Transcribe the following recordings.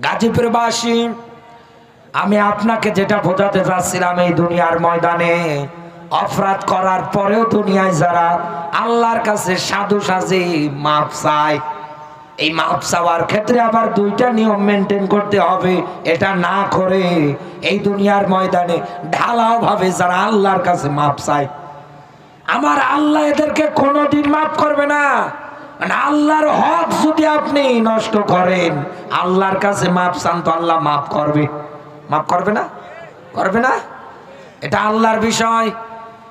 গাজীপুরবাসী, আমি আপনাকে যেটা বোঝাতে চাচ্ছিলাম, এই দুনিয়ার ময়দানে অপরাধ করার পরেও দুনিয়ায় যারা আল্লাহর কাছে সাধু সাজে মাপ চায়, এই মাপ চাওয়ার ক্ষেত্রে আবার দুইটা নিয়ম মেনটেন করতে হবে। এটা না করে এই দুনিয়ার ময়দানে ঢালাও ভাবে যারা আল্লাহর কাছে মাপ চায়, আমার আল্লাহ এদেরকে কোনোদিন মাফ করবে না। মানে আল্লাহর হক যদি আপনি নষ্ট করেন, আল্লাহর কাছে মাপ চান তো আল্লাহ মাফ করবে। মাফ করবে না? করবে না? এটা আল্লাহর বিষয়।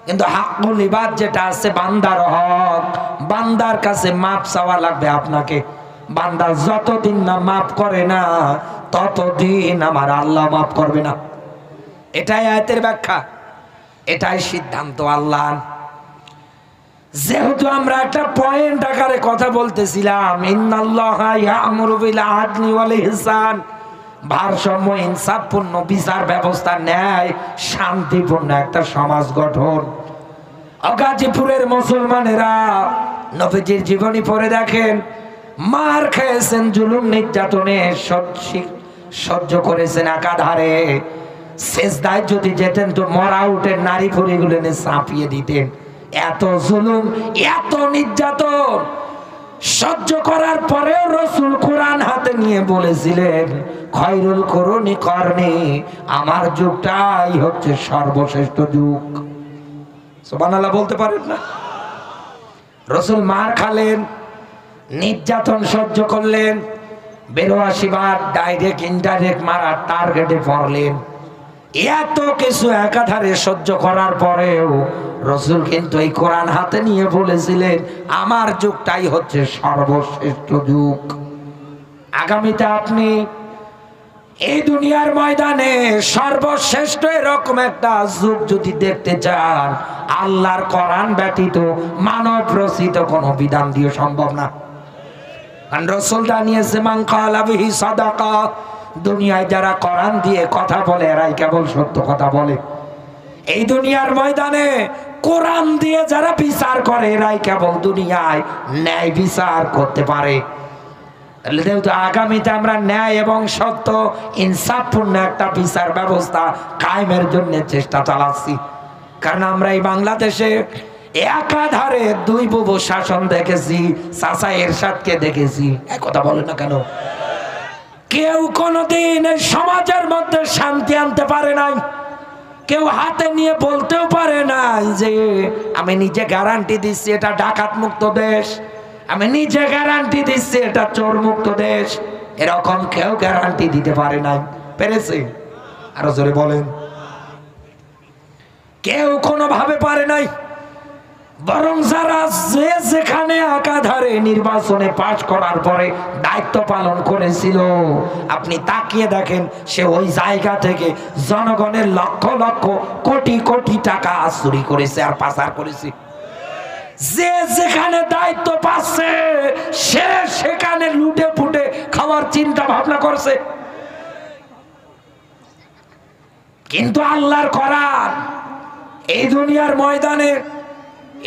কিন্তু হাক্কুল ইবাদ যেটা আছে, বান্দার হক, বান্দার কাছে মাপ চাওয়া লাগবে আপনাকে। বান্দা যতদিন না মাফ করে না, ততদিন আমার আল্লাহ মাফ করবে না। এটাই আয়াতের ব্যাখ্যা, এটাই সিদ্ধান্ত আল্লাহ। যেহেতু আমরা একটা পয়েন্ট আকারে কথা বলতেছিলাম, ইন্নাল্লাহা ইয়া'মুরু বিল আদলি ওয়াল ইহসান, ভারসাম্য, ইনসাফপূর্ণ বিচার ব্যবস্থা, ন্যায় শান্তিপূর্ণ একটা সমাজ গঠন। গাজীপুরের মুসলমানেরা নবীজির জীবনী পড়ে দেখেন, মার খেয়েছেন, জুলুম নির্যাতনে সহ্য করেছেন একাধারে। সেজদায় যদি যেতেন তো মরা উঠে নারী ফুরিগুলো নিয়ে চাপিয়ে দিতেন। এত জুলুম, এত নির্যাতন সহ্য করার পরেও রাসূল কোরআন হাতে নিয়ে বলেছিলেন, খয়রুল কুরুনি করনি, আমার যুগটাই হচ্ছে সর্বশ্রেষ্ঠ যুগ। সুবহানাল্লাহ বলতে পারেন না? রাসূল মার খালেন, নির্যাতন সহ্য করলেন, 82 বার ডাইরেক্ট ইনডাইরেক্ট মারার টার্গেটে পড়লেন। এত কিছু একাধারে সহ্য করার পরেও রাসূল কিন্তু এই কোরআন হাতে নিয়ে বলেছিলেন, আমার যুগটাই হচ্ছে সর্বশ্রেষ্ঠ যুগ। আগামীতে আপনি এই দুনিয়ার ময়দানে সর্বশ্রেষ্ঠ এরকম একটা যুগ যদি দেখতে চান, আল্লাহর কোরআন ব্যতীত মানব রচিত কোনো বিধান দিয়ে সম্ভব না। কারণ রাসূল জানিয়েছে, মান ক্বালা বিহি সাদাকা, দুনিয়ায় যারা কোরআন দিয়ে কথা বলে এরাই কেবল সত্য কথা বলে। এই দুনিয়ার ময়দানে কোরআন দিয়ে যারা বিচার করে এরাই কেবল দুনিয়ায় ন্যায় বিচার করতে পারে। যেহেতু আগামীতে আমরা ন্যায় এবং সত্য, ইনসাফপূর্ণ একটা বিচার ব্যবস্থা কায়েমের জন্য চেষ্টা চালাচ্ছি। কারণ আমরা এই বাংলাদেশে একাধারে দুই বুবু শাসন দেখেছি, চাচা এরশাদকে দেখেছি। একথা বলে না কেন? কেউ কোনোদিন এই সমাজের মধ্যে শান্তি আনতে পারে নাই। কেউ হাতে নিয়ে বলতেও পারে নাই যে আমি নিজে গ্যারান্টি দিচ্ছি এটা ডাকাত মুক্ত দেশ, আমি নিজে গ্যারান্টি দিচ্ছি এটা চোর মুক্ত দেশ। এরকম কেউ গ্যারান্টি দিতে পারে নাই। পেরেছে? আরো জোরে বলেন। কেউ কোনোভাবে পারে নাই। বরং যারা যেখানে একাধারে নির্বাচনে পাশ করার পরে দায়িত্ব পালন করেছিল, আপনি তাকিয়ে দেখেন সে ওই জায়গা থেকে জনগণের লক্ষ লক্ষ কোটি কোটি টাকা চুরি করেছে আর পাচার করেছে। যে যেখানে দায়িত্ব পাচ্ছে সে সেখানে লুটে ফুটে খাওয়ার চিন্তা ভাবনা করছে। কিন্তু আল্লাহর কোরআন এই দুনিয়ার ময়দানে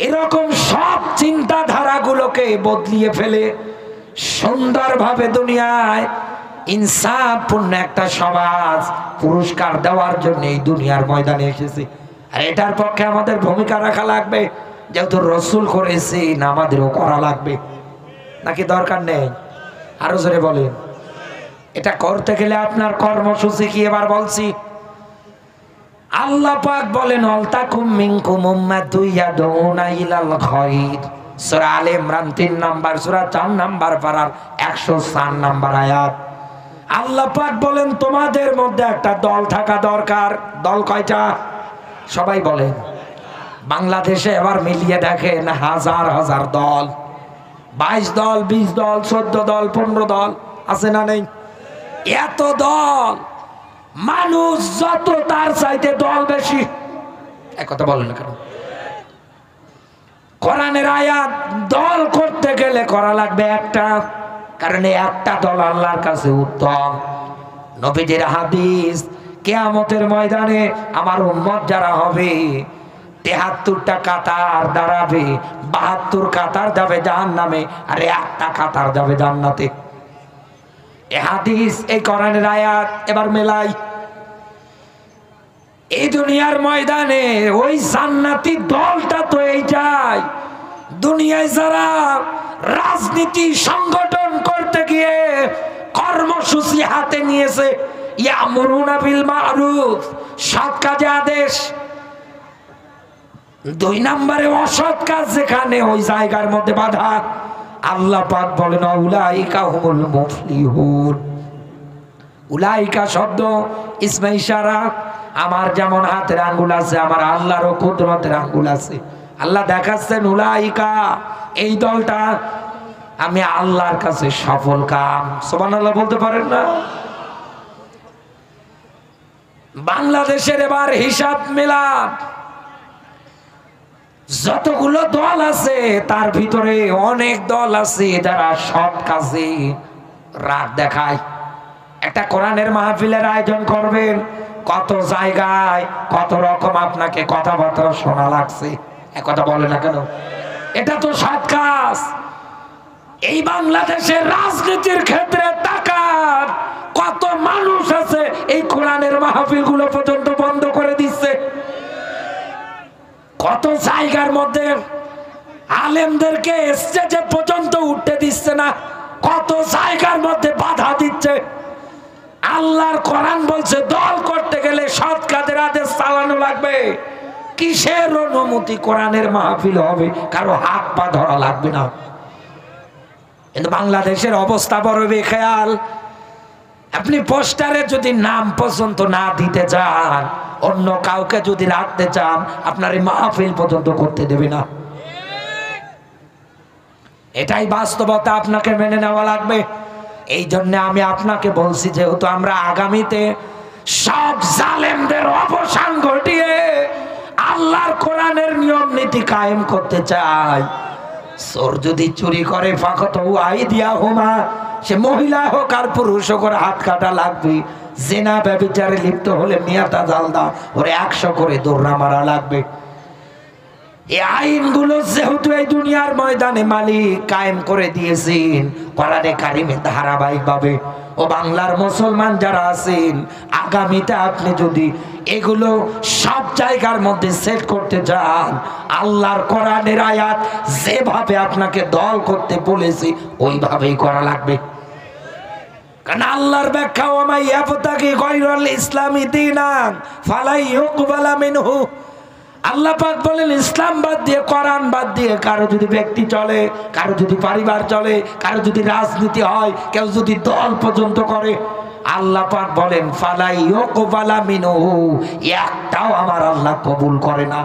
এরকম সব চিন্তাধারাগুলোকে বদলিয়ে ফেলে সুন্দরভাবে দুনিয়ায় ইনসাফপূর্ণ একটা সমাজ পুরস্কার দেওয়ার জন্য এই দুনিয়ার ময়দানে এসেছে। আর এটার পক্ষে আমাদের ভূমিকা রাখা লাগবে। যেহেতু রাসূল করেছে, না আমাদেরও করা লাগবে, নাকি দরকার নেই? আরো জোরে বলেন। এটা করতে গেলে আপনার কর্মসূচি কি এবার বলছি। আল্লাহ পাক বলেন, আলতাকুম মিনকুম উম্মাতুন ইয়াদউনা ইলাল খায়র, সূরা আলে ইমরান 3 নাম্বার সূরা 4 নাম্বার পারার 104 নাম্বার আয়াত। আল্লাহ পাক বলেন তোমাদের মধ্যে একটা দল থাকা দরকার। দল কয়টা? সবাই বলেন। বাংলাদেশে এবার মিলিয়ে দেখেন হাজার হাজার দল, 22 দল, 20 দল, 14 দল, 15 দল আছে না নেই? এত দল, মানুষ যত তার চাইতে দল বেশি। একথা বলেন না কেন? কোরআনের আয়াত দল করতে গেলে করা লাগবে একটা, কারণ একটা দল আল্লাহর কাছে উত্তম। নবীজির হাদিস, কিয়ামতের ময়দানে আমার উম্মত যারা হবে 73টা কাতার দাঁড়াবে, 72 কাতার যাবে জাহান্নামে, আর একটা কাতার যাবে জান্নাতে। এই হাদিস, এই কোরআনের আয়াত এবার মেলাই। এই দুনিয়ার ময়দানে ওই জান্নাতি দলটা তো এইটাই। দুনিয়ায় যারা রাজনীতি সংগঠন করতে গিয়ে কর্মসূচি হাতে নিয়েছে, ইয়ামুরুনা বিল মারুফ, সৎ কাজে আদেশ, 2 নম্বরে অসৎ কাজ যেখানে, ওই জায়গার মধ্যে বাধা। আল্লাহ পাক বলেন উলাইকা হুমুল মুফলিহুন। উলাইকা শব্দ ইসমে ইশারা। আমার যেমন হাতের আঙ্গুল আছে, আমার আল্লাহরও কুদরতের আঙ্গুল আছে। আল্লাহ দেখাচ্ছেন উলাইকা, এই দলটা আমি আল্লাহর কাছে সফল কাম। সুবহানাল্লাহ বলতে পারেন না? বাংলাদেশের এবার হিসাব মেলাপ, যতগুলো দল আছে তার ভিতরে অনেক দল আছে যারা সৎ কাজে রাগ দেখায়। একটা কোরআনের মাহফিলের আয়োজন করবেন, কত জায়গায় কত রকম আপনাকে কথাবার্তা শোনা লাগছে, এক কথা বলে না কেন? এটা তো সৎ কাজ। এই বাংলাদেশের রাজনীতির ক্ষেত্রে তাকান, কত মানুষ আছে এই কোরআনের মাহফিল গুলো পর্যন্ত বন্ধ করে দিচ্ছে। কত জায়গার মধ্যে আলেমদেরকে স্টেজে পর্যন্ত উঠতে দিচ্ছে না, কত জায়গার মধ্যে বাধা দিচ্ছে। আল্লাহর কোরআন বলছে দল করতে গেলে সৎ কাজের আদেশ চালানো লাগবে। কিসের অনুমতি কোরআনের মাহফিল হবে, কারো হাত পা ধরা লাগবে না। কিন্তু বাংলাদেশের অবস্থা বড় বেখেয়াল। আপনি পোস্টারে যদি নাম পর্যন্ত না দিতে চান, অন্য কাউকে যদি রাখতে চান, আপনার এই মাহফিল পর্যন্ত করতে দেবে না। এটাই বাস্তবতা, আপনাকে মেনে নেওয়া লাগবে। এই জন্য আমি আপনাকে বলছি, যেহেতু আমরা আগামীতে সব জালেমদের অবসান ঘটিয়ে আল্লাহর কোরআনের নিয়ম নীতি কায়েম করতে চাই। চোর যদি চুরি করে ফাকাতু আইদিয়াহুমা, সে মহিলা হোক আর পুরুষ হোক, ওর হাত কাটা লাগবে। জিনা ব্যভিচারে লিপ্ত হলে মিয়াতা জালদা, ওরে 100 করে দৌড়া মারা লাগবে। এই আইনগুলো যেহেতু এই দুনিয়ার ময়দানে মালিক কায়েম করে দিয়েছেন কোরআনে কারিমে ধারাবাহিকভাবে, ও বাংলার মুসলমান যারা আছেন, আগামীতে আপনি যদি এগুলো সব জায়গার মধ্যে সেট করতে চান, আল্লাহর কোরআনের আয়াত যেভাবে আপনাকে দল করতে বলেছে ওইভাবেই করা লাগবে। কারণ আল্লাহর ব্যাখ্যা, ওয়ামাই ইয়াবতাগি গায়রাল ইসলামি দীনান ফালা ইউকবালা মিনহু। আল্লাহ পাক বলেন ইসলাম বাদ দিয়ে, কোরআন বাদ দিয়ে কারো যদি ব্যক্তি চলে, কারো যদি পরিবার চলে, কারো যদি রাজনীতি হয়, কেউ যদি দল পর্যন্ত করে, আল্লাহ পাক বলেন ফালা ইউকবালা মিনহু, একটাও আমার আল্লাহ কবুল করে না।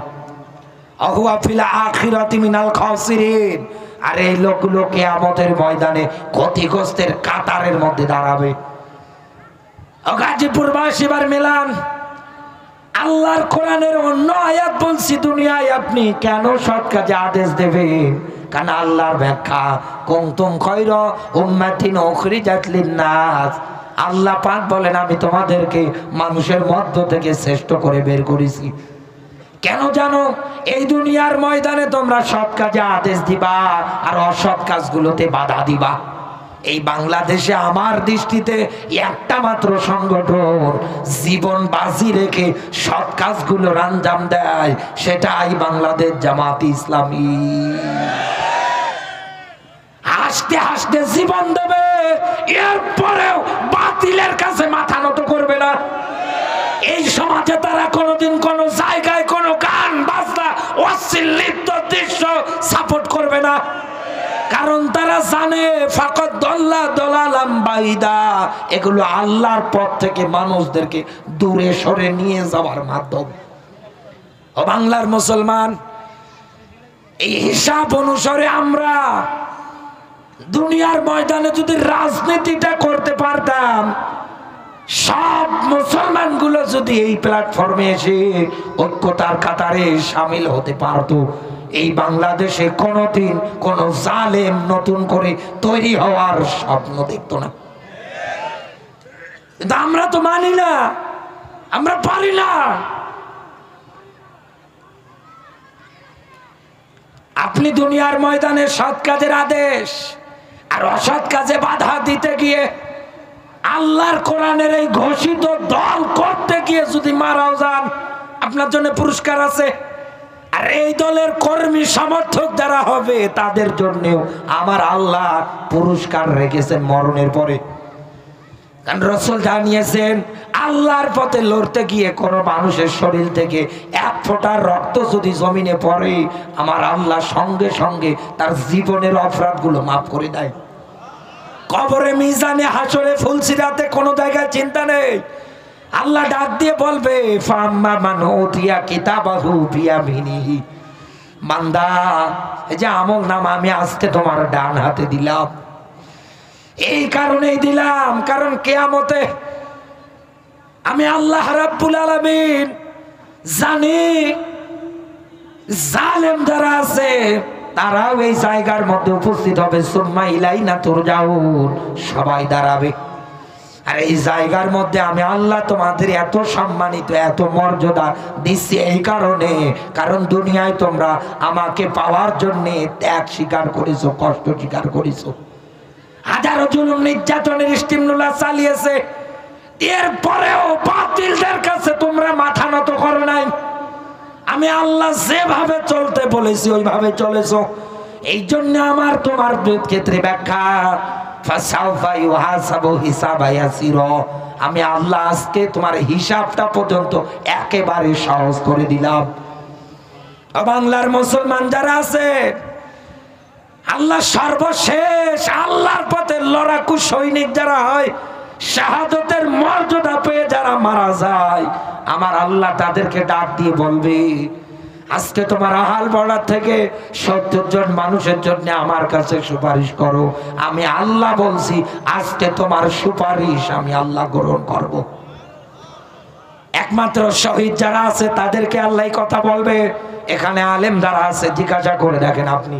আহুয়া ফিল আখিরাতি মিনাল খাসিরিন। আর এই লোকগুলো কিয়ামতের ময়দানে ক্ষতিগ্রস্তের কাতারের মধ্যে দাঁড়াবে। গাজীপুরবাসী এবার মেলান, আল্লাহর কোরআনের অন্য আয়াত বলছি, দুনিয়ায় আপনি কেন সৎ কাজে আদেশ দেবেন? কারণ আল্লাহর ব্যাখ্যা, কুনতুম খায়রা উম্মাতিন উখরিজাত লিন-নাস। আল্লাহ পাক বলেন আমি তোমাদেরকে মানুষের মধ্য থেকে শ্রেষ্ঠ করে বের করেছি। কেন জানো? এই দুনিয়ার ময়দানে তোমরা সৎ কাজে আদেশ দিবা আর অসৎ কাজগুলোতে বাধা দিবা। এই বাংলাদেশে আমার দৃষ্টিতে একটা মাত্র সংগঠন জীবন বাজি রেখে সৎ কাজগুলোর আঞ্জাম দেয়, সেটাই বাংলাদেশ জামাত ইসলামী। হাসতে হাসতে জীবন দেবে, এরপরেও বাতিলের কাছে মাথা নত করবে না। এই সমাজে তারা কোনোদিন কোনো জায়গায় কোনো গান বাজনা অশ্লীল লিপ্ত দৃশ্য সাপোর্ট করবে না। কারণ তারা জানে ফাকাত দল্লা দলালাম বাইদা, এগুলো আল্লাহর পথ থেকে মানুষদেরকে দূরে সরে নিয়ে যাওয়ার মাধ্যম। ও বাংলার মুসলমান, এই হিসাব অনুসারে আমরা দুনিয়ার ময়দানে যদি রাজনীতিটা করতে পারতাম, সব মুসলমানগুলো যদি এই প্ল্যাটফর্মে এসে ঐক্যতার কাতারে সামিল হতে পারতো, এই বাংলাদেশে কোনোদিন কোন জালেম নতুন করে তৈরি হওয়ার স্বপ্ন দেখতো না। কিন্তু আমরা তো মানি না, আমরা পারি না। আপনি দুনিয়ার ময়দানে সৎ কাজের আদেশ আর অসৎ কাজে বাধা দিতে গিয়ে আল্লাহর কোরআনের এই ঘোষিত দল করতে গিয়ে যদি মারাও যান, আপনার জন্য পুরস্কার আছে। আর এই দলের কর্মী সমর্থক যারা হবে তাদের জন্যও আমার আল্লাহ পুরস্কার রেখেছেন মরণের পরে। কারণ রাসূল জানিয়েছেন, আল্লাহর পথে লড়তে গিয়ে কোনো মানুষের শরীর থেকে এক ফোঁটা রক্ত যদি জমিনে পড়ে, আমার আল্লাহ সঙ্গে সঙ্গে তার জীবনের অপরাধগুলো মাফ করে দেয়। কবরে, মিজানে, হাসরে, ফুলসিরাতে কোনো জায়গায় চিন্তা নেই। আল্লাহ ডাক দিয়ে বলবে, ফাম্মা মান উতিয়া কিতাবাহু বিয়ামিনিহি, বান্দা এই যে আমল নামা আমি আজকে তোমার ডান হাতে দিলাম। এই কারণেই দিলাম, কারণ কিয়ামতে আমি আল্লাহ রাব্বুল আলামিন জানি জালেম যারা আছে তারাও এই জায়গার মধ্যে উপস্থিত হবে। সুম্মা ইলাইনা তুরজাউন, সবাই দাঁড়াবে। আর এই জায়গার মধ্যে আমি আল্লাহ তোমাদের এত সম্মানিত, এত মর্যাদা দিচ্ছি এই কারণে, কারণ দুনিয়ায় তোমরা আমাকে পাওয়ার জন্য ত্যাগ স্বীকার করেছো, কষ্ট স্বীকার করেছো, হাজারো জুলুম নির্যাতনের স্টিমুলা চালিয়েছে, এরপরেও বাতিলদের কাছে তোমরা মাথা নত করো নাই। আমি আল্লাহ যেভাবে চলতে বলেছি ওইভাবে চলেছো। এই জন্য আমার তোমার ক্ষেত্রে ব্যাখ্যা, আমি আল্লাহ আজকে তোমার হিসাবটা পর্যন্ত একেবারে সহজ করে দিলাম। বাংলার মুসলমান যারা আছে, আল্লাহ সর্বশেষ আল্লাহর পথে লড়াকু সৈনিক যারা হয়, শাহাদতের মর্যাদা পেয়ে যারা মারা যায়, আমার আল্লাহ তাদেরকে ডাক দিয়ে বলবে, আজকে তোমার আহাল বর্ডার থেকে ৭০ জন মানুষের জন্য আমার কাছে সুপারিশ করো। আমি আল্লাহ বলছি, আজকে তোমার সুপারিশ আমি আল্লাহ গ্রহণ করব। একমাত্র শহীদ যারা আছে তাদেরকে আল্লাহ কথা বলবে। এখানে আলেম যারা আছে জিজ্ঞাসা করে দেখেন আপনি।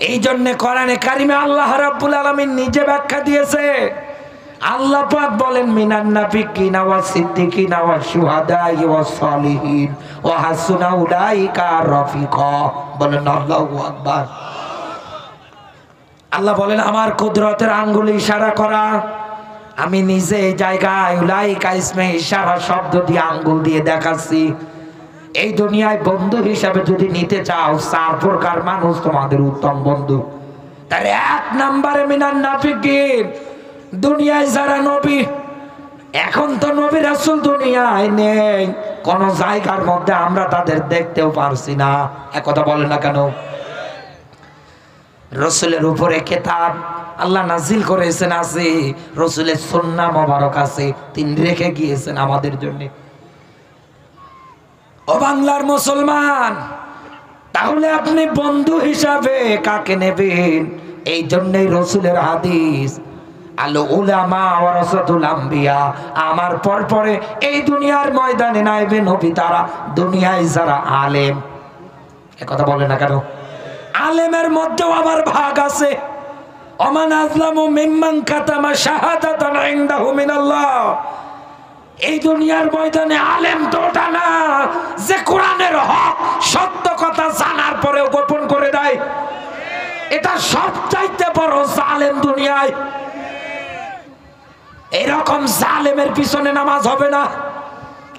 এই জন্য কোরআনে কারিমে আল্লাহ রাব্বুল আলামিন নিজে ব্যাখ্যা দিয়েছে। আল্লাহ পাক বলেন, মিনান নাবিয়িনা ওয়াস সিদ্দিকিনা ওয়াস শুহাদাই ওয়াস সালিহিন ওয়া হাসুনা উলাইকা রাফিকা। বলেন আল্লাহু আকবার। আল্লাহ বলেন, আমার কুদরতের আঙ্গুলে ইশারা করা, আমি নিজে এই জায়গায় উলাইকা ইসমে ইশারা শব্দ দিয়ে আঙ্গুল দিয়ে দেখাচ্ছি। এই দুনিয়ায় বন্ধু হিসাবে যদি নিতে চাও, 4 প্রকার মানুষ তোমাদের উত্তম বন্ধু। তার 1 নম্বরে মিনান নাফিকিন, দুনিয়ায় যারা নবী, এখন তো নবী রাসূল দুনিয়ায় নেই, কোন জায়গার মধ্যে আমরা তাদের দেখতেও পারছি না। একথা বলেন না কেন? রাসূলের উপরে কিতাব আল্লাহ নাজিল করেছেন, আছে রাসূলের সুন্নাহ মোবারক আছে, তিনি রেখে গিয়েছেন আমাদের জন্য। ও বাংলার মুসলমান, তাহলে আপনি বন্ধু হিসাবে কাকে নেবেন? এই জন্যই রাসূলের হাদিস, আল উলামা ওয়ারাসাতুল আম্বিয়া, আমার পরে এই দুনিয়ার ময়দানে নাইবে নবী তারা, দুনিয়ায় যারা আলেম। একথা বলে না কেন? আলেমের মধ্যেও আবার ভাগ আছে। ওমান আযলামু মিম্মান কাতামা শাহাদাতান ইনদাহু মিনাল্লাহ। এই দুনিয়ার ময়দানে আলেম তো ওটা না যে কোরআনের হক সত্য কথা জানার পরেও গোপন করে দেয়। এটা সবচাইতে বড় জালেম দুনিয়ায়। এরকম জালেমের পিছনে নামাজ হবে না,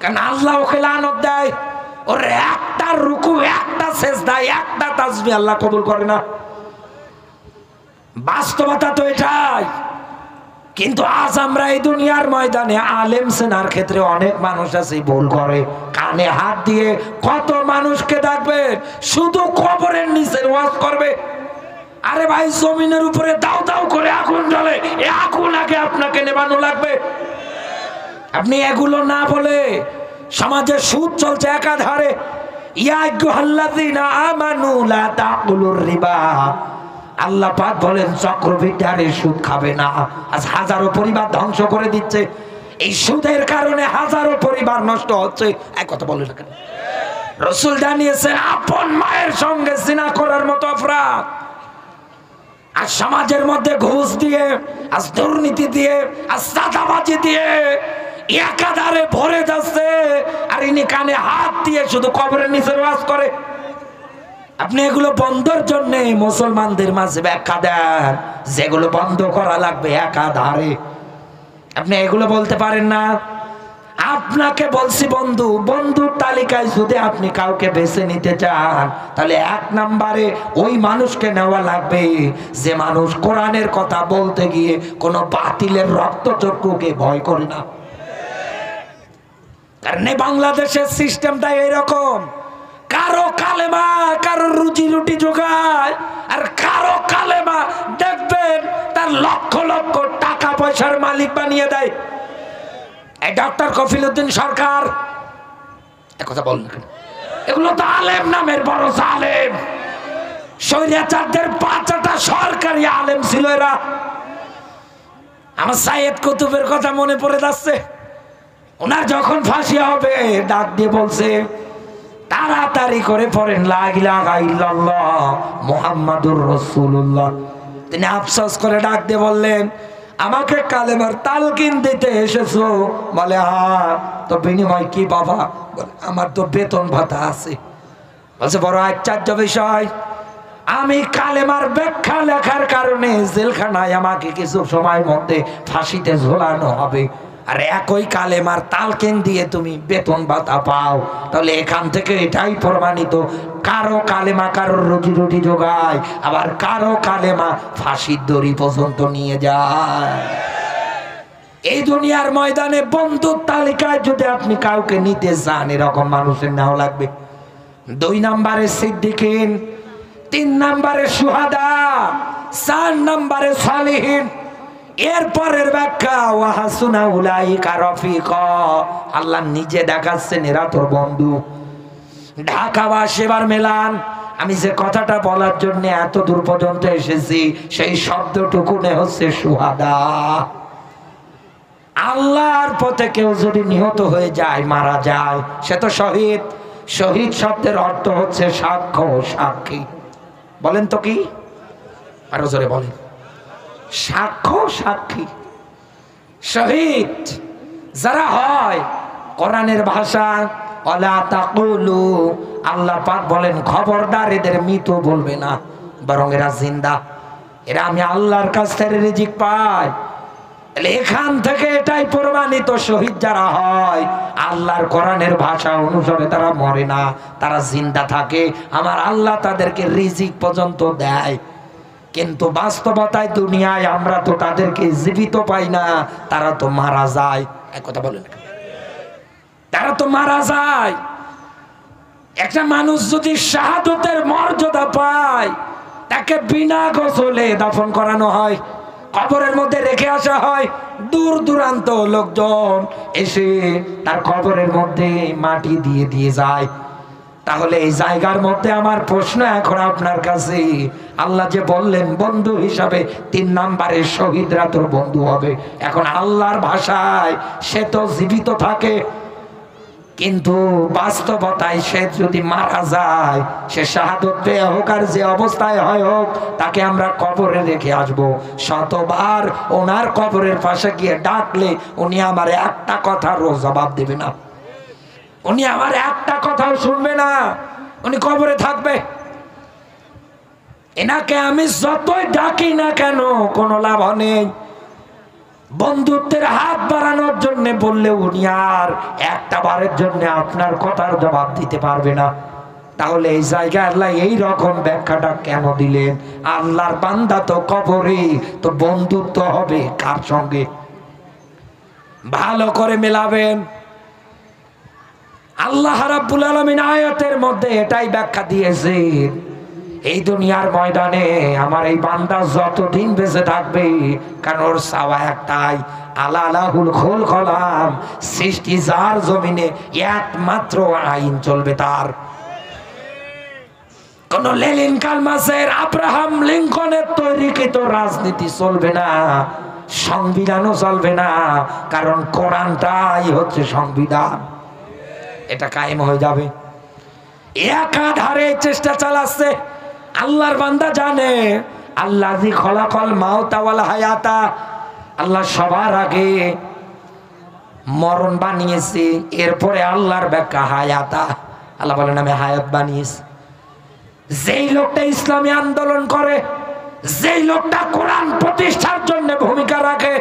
কারণ আল্লাহ ওকে লানত দেয়। ওর একটা রুকু, একটা সেজদা, একটা তাসবিহ আল্লাহ কবুল করে না। বাস্তবতা তো এটাই। কিন্তু আজ আমরা এই দুনিয়ার ময়দানে আলেম সেনার ক্ষেত্রে অনেক মানুষ আছে ভুল করে, কানে হাত দিয়ে কত মানুষকে ডাকবে, শুধু কবরের নিচে ওয়াজ করবে। আরে ভাই, জমিনের উপরে দাও দাও করে আগুন জ্বলে, এই আগুন আগে আপনাকে নেবানো লাগবে। আপনি এগুলো না বলে, সমাজে সুদ চলছে একাধারে, ইয়া আইয়ুহাল্লাযীনা আমানু লা তাকুলুর রিবা। আল্লাহ পাক বলেন চক্রবৃদ্ধি হারে সুদ খাবে না। আজ হাজারো পরিবার ধ্বংস করে দিচ্ছে এই সুদের কারণে, হাজারো পরিবার নষ্ট হচ্ছে। এক কথা বলে না কেন? রাসূল জানিয়েছেন, আপন মায়ের সঙ্গে জিনা করার মতো অপরাধ। আর সমাজের মধ্যে ঘুষ দিয়ে, আজ দুর্নীতি দিয়ে, আজ চাঁদাবাজি দিয়ে একাধারে ভরে যাচ্ছে। আর ইনি কানে হাত দিয়ে শুধু কবরের নিচে ওয়াজ করে। আপনি এগুলো বন্ধের জন্য মুসলমানদের মাঝে ব্যাখ্যা দেন, যেগুলো বন্ধ করা লাগবে একাধারে। আপনি এগুলো বলতে পারেন না। আপনাকে বলছি বন্ধু, বন্ধুর তালিকায় যদি আপনি কাউকে বেছে নিতে চান তাহলে 1 নম্বরে ওই মানুষকে নেওয়া লাগবে যে মানুষ কোরআনের কথা বলতে গিয়ে কোনো বাতিলের রক্তচক্ষুকে ভয় করে না। কারণ বাংলাদেশের সিস্টেমটা এরকম, কারো কালেমা কারো রুজি রুটি জোগায়, আর কারো কালেমা দেখবেন তার লক্ষ লক্ষ টাকা পয়সার মালিক বানিয়ে দেয়। এই ডক্টর কফিলউদ্দিন সরকার কথা বলেন কেন? এগুলো তো আলেম নামের বড় জালেম। স্বৈরাচারদের 5টা সরকারি আলেম ছিল এরা। আমার সাইয়েদ কুতুবের কথা মনে পড়ে যাচ্ছে। ওনার যখন ফাঁসি হবে ডাক দিয়ে বলছে, তাড়াতাড়ি করে পড়েন লা ইলাহা ইল্লাল্লাহ মুহাম্মাদুর রাসূলুল্লাহ। তিনি আফসোস করে ডাক দিয়ে বললেন, আমাকে কালেমার তালকিন দিতে এসেছো? বলে হ্যাঁ। তো বিনিময় কি বাবা? বলে আমার তো বেতন ভাতা আছে। বলছে বড় আশ্চর্য বিষয়, আমি কালেমার ব্যাখ্যা লেখার কারণে জেলখানায় আমাকে কিছু সময়ের মধ্যে ফাঁসিতে ঝোলানো হবে, আর একই কালেমার তালকিন দিয়ে তুমি বেতন ভাতা পাও। তাহলে এখান থেকে এটাই প্রমাণিত, কারো কালেমা কারোর রুজি রুটি জোগায়, আবার কারো কালেমা ফাঁসির দড়ি পর্যন্ত নিয়ে যায়। এই দুনিয়ার ময়দানে বন্ধুর তালিকায় যদি আপনি কাউকে নিতে চান, এরকম মানুষের নেওয়া লাগবে। 2 নম্বরে সিদ্দিকিন, 3 নম্বরে সুহাদা, 4 নম্বরে সালিহিন। এরপরের ব্যাখ্যা ওয়া হাসুনা উলাইকা রফিকা, আল্লাহ নিজে দেখাচ্ছেন এরা তোর বন্ধু। ঢাকাবাসী এবার মেলান, আমি যে কথাটা বলার জন্য এত দূর পর্যন্ত এসেছি সেই শব্দটুকু হচ্ছে সুহাদা। আল্লাহর পথে কেউ যদি নিহত হয়ে যায়, মারা যায়, সে তো শহীদ। শহীদ শব্দের অর্থ হচ্ছে সাক্ষ্য, সাক্ষী। বলেন তো কি? আরো জোরে বলেন। সাক্ষ্য, সাক্ষী। শহীদ যারা হয়, কোরআনের ভাষা ওয়ালা তাকুলু, আল্লাহ পাক বলেন খবরদার এদের মৃত বলবে না, বরং এরা জিন্দা। এরা আমি আল্লাহর কাছ থেকে রিজিক পায়। এখান থেকে এটাই প্রমাণিত, শহীদ যারা হয় আল্লাহর কোরআনের ভাষা অনুসারে তারা মরে না, তারা জিন্দা থাকে। আমার আল্লাহ তাদেরকে রিজিক পর্যন্ত দেয়। কিন্তু বাস্তবতায় দুনিয়ায় আমরা তো তাদেরকে জীবিত পাই না, তারা তো মারা যায়। এক কথা বলেন, তারা তো মারা যায়। একটা মানুষ যদি শাহাদতের মর্যাদা পায়, তাকে বিনা গোসলে দাফন করানো হয়, কবরের মধ্যে রেখে আসা হয়। দূর দূরান্ত লোকজন এসে তার কবরের মধ্যে মাটি দিয়ে দিয়ে যায়। তাহলে এই জায়গার মধ্যে আমার প্রশ্ন এখন আপনার কাছে, আল্লাহ যে বললেন বন্ধু হিসাবে 3 নম্বরে শহীদরা তোর বন্ধু হবে, এখন আল্লাহর ভাষায় সে তো জীবিত থাকে, কিন্তু বাস্তবতায় সে যদি মারা যায়, সে শাহাদত পেয়ে হোক আর যে অবস্থায় হয় হোক, তাকে আমরা কবরে রেখে আসবো। শতবার ওনার কবরের পাশে গিয়ে ডাকলে উনি আমার একটা কথারও জবাব দেবে না, উনি আমার একটা কথাও শুনবে না, উনি কবরে থাকবে। এনাকে আমি যতই ডাকি না কেন কোনো লাভ নেই। বন্ধুত্বের হাত বাড়ানোর জন্য বললে উনি আর একটা বারের জন্য আপনার কথার জবাব দিতে পারবে না। তাহলে এই জায়গায় আল্লাহ এই রকম ব্যাখ্যাটা কেন দিলেন? আল্লাহর বান্দা তো কবরে, তো বন্ধুত্ব হবে কার সঙ্গে? ভালো করে মেলাবেন। আল্লাহ রাব্বুল আলামিন আয়াতের মধ্যে এটাই ব্যাখ্যা দিয়েছেন, এই দুনিয়ার ময়দানে আমার এই বান্দা যতদিন বেঁচে থাকবে, কারণ ওর চাওয়া একটাই, আলালাহুল খুল কলাম, সৃষ্টি যার জমিনে একমাত্র আইন চলবে তার। কোন লেনিন কালমাসের আব্রাহাম লিঙ্কনের তৈরিকৃত রাজনীতি চলবে না, সংবিধানও চলবে না, কারণ কোরআনটাই হচ্ছে সংবিধান। এটা কায়েম হয়ে যাবে। একাধারে চেষ্টা চালাচ্ছে। আল্লাহর বান্দা জানে আল্লাযী খলাকাল মাউতা ওয়াল হায়াতা, আল্লাহ সবার আগে মরণ বানিয়েছে, এরপরে আল্লাহর ব্যাখ্যা হায়াতা। আল্লাহ বলেন আমি হায়াত বানিয়েছি। যেই লোকটা ইসলামী আন্দোলন করে, যেই লোকটা কোরআন প্রতিষ্ঠার জন্য ভূমিকা রাখে,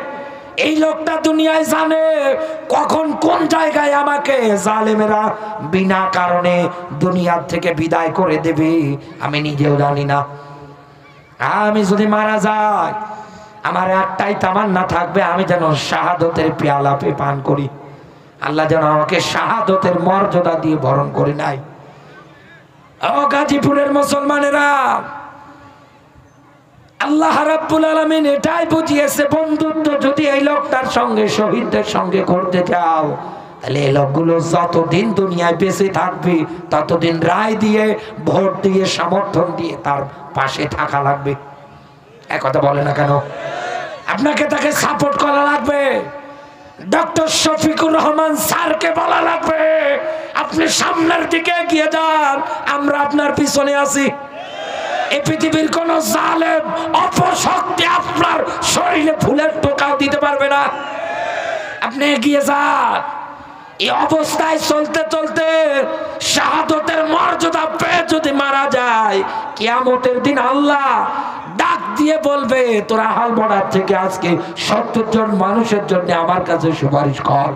এই লোকটা দুনিয়ায় জানে কখন কোন জায়গায় আমাকে জালেমেরা বিনা কারণে দুনিয়ার থেকে বিদায় করে দেবে, আমি নিজেও জানি না। আমি যদি মারা যাই, আমার একটাই তামান্না থাকবে, আমি যেন শাহাদতের পেয়ালা পান করি। আল্লাহ যেন আমাকে শাহাদতের মর্যাদা দিয়ে বরণ করে নাই। ও গাজীপুরের মুসলমানেরা, আল্লাহ রাব্বুল আলামিন এটাই বুঝিয়েছে, বন্ধুত্ব যদি এই লোকটার সঙ্গে শহীদদের সঙ্গে করতে চাও, তাহলে এই লোকগুলো যতদিন দুনিয়ায় বেঁচে থাকবে ততদিন রায় দিয়ে, ভোট দিয়ে, সমর্থন দিয়ে তার পাশে থাকা লাগবে। এক কথা বলে না কেন? আপনাকে তাকে সাপোর্ট করা লাগবে। ডক্টর শফিকুর রহমান স্যারকে বলা লাগবে, আপনি সামনের দিকে এগিয়ে যান, আমরা আপনার পিছনে আছি। এই পৃথিবীর কোন জালেম অপশক্তি আপনার শরীরে ফুলের টোকাও দিতে পারবে না। আপনি এগিয়ে যান। এই অবস্থায় চলতে চলতে শাহাদতের মর্যাদা পেয়ে যদি মারা যায়, কিয়ামতের দিন আল্লাহ ডাক দিয়ে বলবে, তোরা হালবড়ার থেকে আজকে 70 জন মানুষের জন্য আমার কাছে সুপারিশ কর।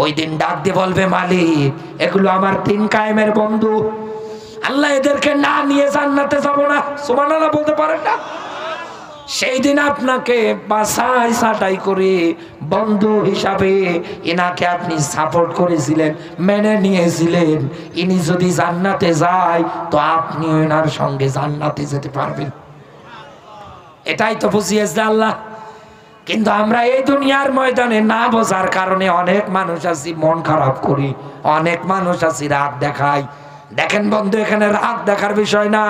ওই দিন ডাক দিয়ে বলবে, মালিক এগুলো আমার দিন কায়েমের বন্ধু, আল্লাহ এদেরকে না নিয়ে জান্নাতে যাব না। সুবহানাল্লাহ বলতে পারেন না? সেই দিন আপনাকে বাছাই ছাঁটাই করে বন্ধু হিসাবে এনাকে আপনি সাপোর্ট করেছিলেন, মেনে নিয়েছিলেন, ইনি যদি জান্নাতে যায় তো আপনি এনার সঙ্গে জান্নাতে যেতে পারবেন। এটাই তো বুঝিয়েছে আল্লাহ। কিন্তু আমরা এই দুনিয়ার ময়দানে না বোঝার কারণে অনেক মানুষ আছি মন খারাপ করি, অনেক মানুষ আছি রাগ দেখাই। দেখেন বন্ধু, এখানে রাগ দেখার বিষয় না।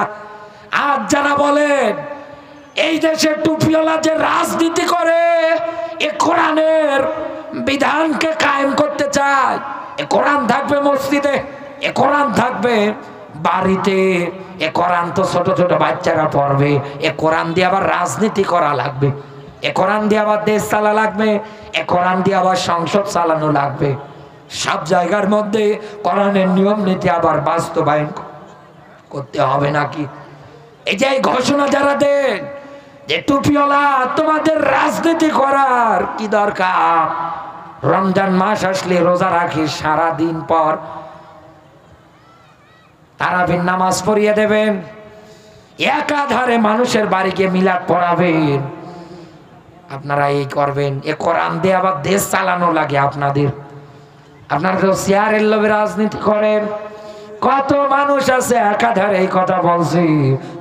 আজ যারা বলেন এই দেশে টুপিওয়ালা যে রাজনীতি করে, এ কোরআনের বিধানকে কায়েম করতে চায়, এ কোরআন থাকবে মসজিদে, এ কোরআন থাকবে বাড়িতে, এ কোরআন তো ছোট ছোট বাচ্চারা পড়বে, এ কোরআন দিয়ে আবার রাজনীতি করা লাগবে, এ কোরআন দিয়ে আবার দেশ চালা লাগবে, এ কোরআন দিয়ে আবার সংসদ চালানো লাগবে। সব জায়গার মধ্যে কোরআনের নিয়ম নীতি আবার বাস্তবায়ন করতে হবে নাকি? এই যে ঘোষণা যারা দেন যে টুপিওয়ালা তোমাদের রাজনীতি করার কি দরকার, রমজান মাস আসলে রোজা রাখি, সারা দিন পর তারাবির নামাজ পড়িয়ে দেবেন, একাধারে মানুষের বাড়িকে মিলাদ পড়াবেন, আপনারা এই করবেন। এ কোরআন দিয়ে আবার দেশ চালানো লাগে আপনাদের। আপনারা তো চেয়ারের লোভে রাজনীতি করেন। কত মানুষ আছে একাধারে এই কথা বলছে